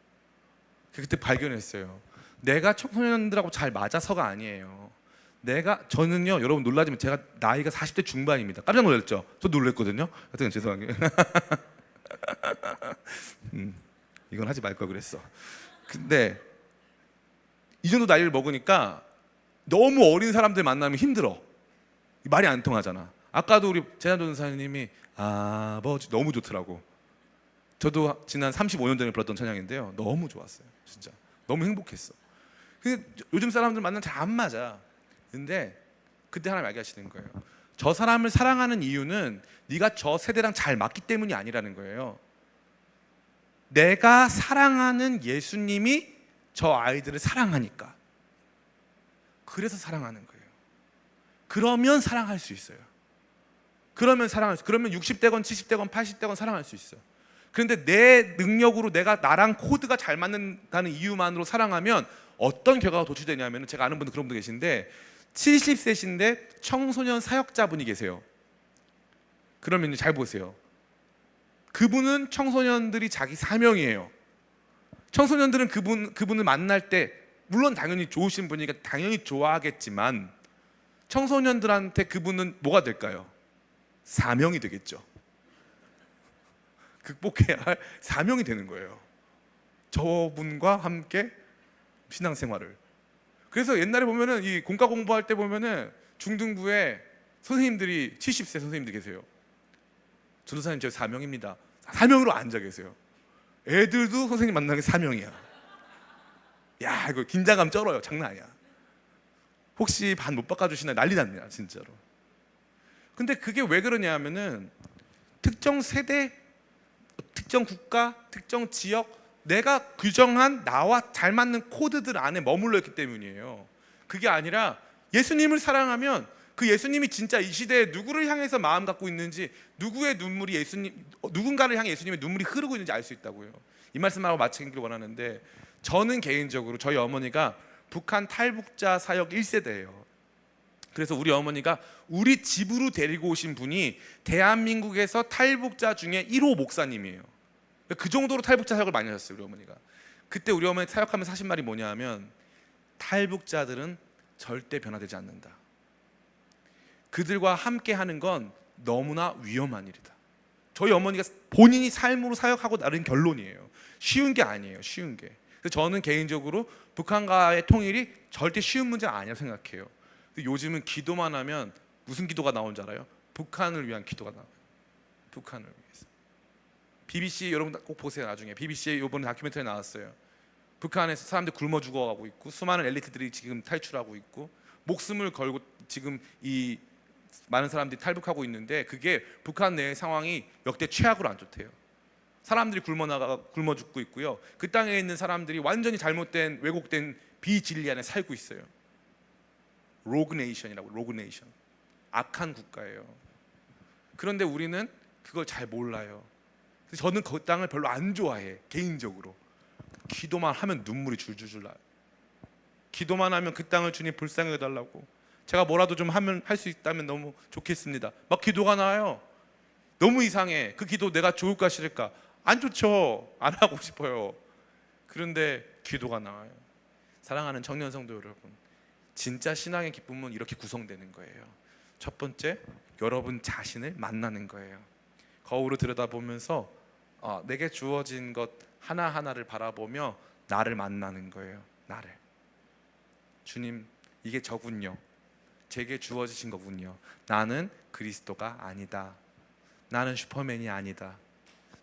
그때 발견했어요. 내가 청소년들하고 잘 맞아서가 아니에요. 저는요, 여러분 놀라지만 제가 나이가 40대 중반입니다. 깜짝 놀랐죠? 저 놀랐거든요. 하여튼 죄송하게. 이건 하지 말 걸 그랬어. 근데 이 정도 나이를 먹으니까 너무 어린 사람들 만나면 힘들어. 말이 안 통하잖아. 아까도 우리 재난 전사님이 아버지 너무 좋더라고. 저도 지난 35년 전에 불렀던 찬양인데요, 너무 좋았어요. 진짜 너무 행복했어. 근데 요즘 사람들 만나면 잘 안 맞아. 근데 그때 하나님 알게 하시는 거예요. 저 사람을 사랑하는 이유는 네가 저 세대랑 잘 맞기 때문이 아니라는 거예요. 내가 사랑하는 예수님이 저 아이들을 사랑하니까. 그래서 사랑하는 거예요. 그러면 사랑할 수 있어요. 그러면 60대건 70대건 80대건 사랑할 수 있어요. 그런데 내 능력으로 내가 나랑 코드가 잘 맞는다는 이유만으로 사랑하면 어떤 결과가 도출되냐면, 제가 아는 분들 그런 분들 계신데 70세신데 청소년 사역자분이 계세요. 그러면 잘 보세요. 그분은 청소년들이 자기 사명이에요. 청소년들은 그분을 만날 때 물론 당연히 좋으신 분이니까 당연히 좋아하겠지만, 청소년들한테 그분은 뭐가 될까요? 사명이 되겠죠. 극복해야 할 사명이 되는 거예요. 저분과 함께 신앙생활을. 그래서 옛날에 보면은 이 공과 공부할 때 보면은 중등부에 선생님들이 70세 선생님들 계세요. 전도사님 저 사명입니다. 사명으로 앉아 계세요. 애들도 선생님 만나는 게 사명이야. 야, 이거 긴장감 쩔어요. 장난 아니야. 혹시 반 못 바꿔주시나 난리 납니다, 진짜로. 근데 그게 왜 그러냐 하면은 특정 세대, 특정 국가, 특정 지역, 내가 규정한 나와 잘 맞는 코드들 안에 머물러 있기 때문이에요. 그게 아니라 예수님을 사랑하면 그 예수님이 진짜 이 시대에 누구를 향해서 마음 갖고 있는지, 누구의 눈물이 누군가를 향해 예수님의 눈물이 흐르고 있는지 알 수 있다고요. 이 말씀하고 마치기를 원하는데, 저는 개인적으로 저희 어머니가 북한 탈북자 사역 1세대예요. 그래서 우리 어머니가 우리 집으로 데리고 오신 분이 대한민국에서 탈북자 중에 1호 목사님이에요. 그 정도로 탈북자 사역을 많이 하셨어요, 우리 어머니가. 그때 우리 어머니 사역하면서 하신 말이 뭐냐 하면, 탈북자들은 절대 변화되지 않는다. 그들과 함께 하는 건 너무나 위험한 일이다. 저희 어머니가 본인이 삶으로 사역하고 나른 결론이에요. 쉬운 게 아니에요, 쉬운 게. 그래서 저는 개인적으로 북한과의 통일이 절대 쉬운 문제가 아니라고 생각해요. 요즘은 기도만 하면 무슨 기도가 나온 줄 알아요? 북한을 위한 기도가 나와요. 북한을 위해서. BBC 여러분 꼭 보세요. 나중에 BBC에 이번에 다큐멘터리 나왔어요. 북한에서 사람들 굶어 죽어가고 있고, 수많은 엘리트들이 지금 탈출하고 있고, 목숨을 걸고 지금 이 많은 사람들이 탈북하고 있는데, 그게 북한 내 상황이 역대 최악으로 안 좋대요. 사람들이 굶어 죽고 있고요. 그 땅에 있는 사람들이 완전히 잘못된, 왜곡된 비진리 안에 살고 있어요. 로그 네이션이라고, 로그 네이션. 악한 국가예요. 그런데 우리는 그걸 잘 몰라요. 그래서 저는 그 땅을 별로 안 좋아해. 개인적으로 기도만 하면 눈물이 줄줄줄 나요. 기도만 하면 그 땅을 주님 불쌍히 해달라고, 제가 뭐라도 좀 하면 할 수 있다면 너무 좋겠습니다. 막 기도가 나와요. 너무 이상해. 그 기도 내가 좋을까 싫을까? 안 좋죠. 안 하고 싶어요. 그런데 기도가 나와요. 사랑하는 청년 성도 여러분, 진짜 신앙의 기쁨은 이렇게 구성되는 거예요. 첫 번째, 여러분 자신을 만나는 거예요. 거울을 들여다보면서 내게 주어진 것 하나하나를 바라보며 나를 만나는 거예요. 나를. 주님, 이게 저군요. 제게 주어지신 거군요. 나는 그리스도가 아니다. 나는 슈퍼맨이 아니다.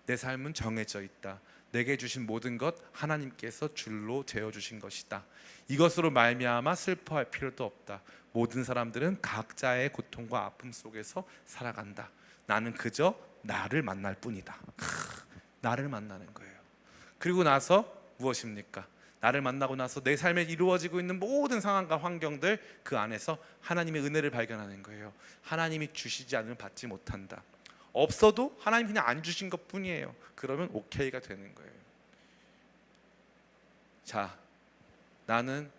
내 삶은 정해져 있다. 내게 주신 모든 것 하나님께서 줄로 재어 주신 것이다. 이것으로 말미암아 슬퍼할 필요도 없다. 모든 사람들은 각자의 고통과 아픔 속에서 살아간다. 나는 그저 나를 만날 뿐이다. 나를 만나는 거예요. 그리고 나서 무엇입니까? 나를 만나고 나서 내 삶에 이루어지고 있는 모든 상황과 환경들, 그 안에서 하나님의 은혜를 발견하는 거예요. 하나님이 주시지 않으면 받지 못한다. 없어도 하나님 그냥 안 주신 것 뿐이에요. 그러면 오케이가 되는 거예요. 자, 나는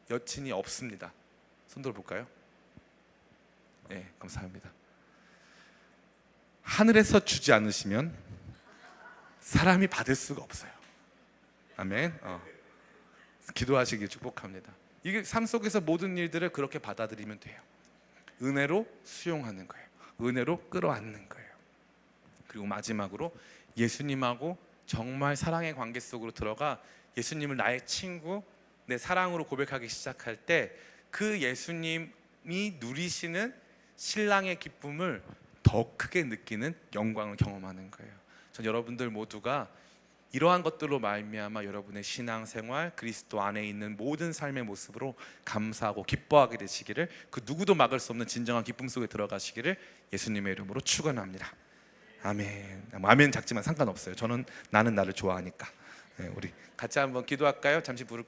여친이 없습니다. 손 들어볼까요? 네, 감사합니다. 하늘에서 주지 않으시면 사람이 받을 수가 없어요. 아멘. 기도하시길 축복합니다. 이게 삶 속에서 모든 일들을 그렇게 받아들이면 돼요. 은혜로 수용하는 거예요. 은혜로 끌어안는 거예요. 그리고 마지막으로 예수님하고 정말 사랑의 관계 속으로 들어가 예수님을 나의 친구, 내 사랑으로 고백하기 시작할 때 그 예수님이 누리시는 신랑의 기쁨을 더 크게 느끼는 영광을 경험하는 거예요. 전 여러분들 모두가 이러한 것들로 말미암아 여러분의 신앙생활, 그리스도 안에 있는 모든 삶의 모습으로 감사하고 기뻐하게 되시기를, 그 누구도 막을 수 없는 진정한 기쁨 속에 들어가시기를 예수님의 이름으로 축원합니다. 아멘. 아멘 작지만 상관없어요. 나는 나를 좋아하니까. 네, 우리 같이 한번 기도할까요? 잠시 부를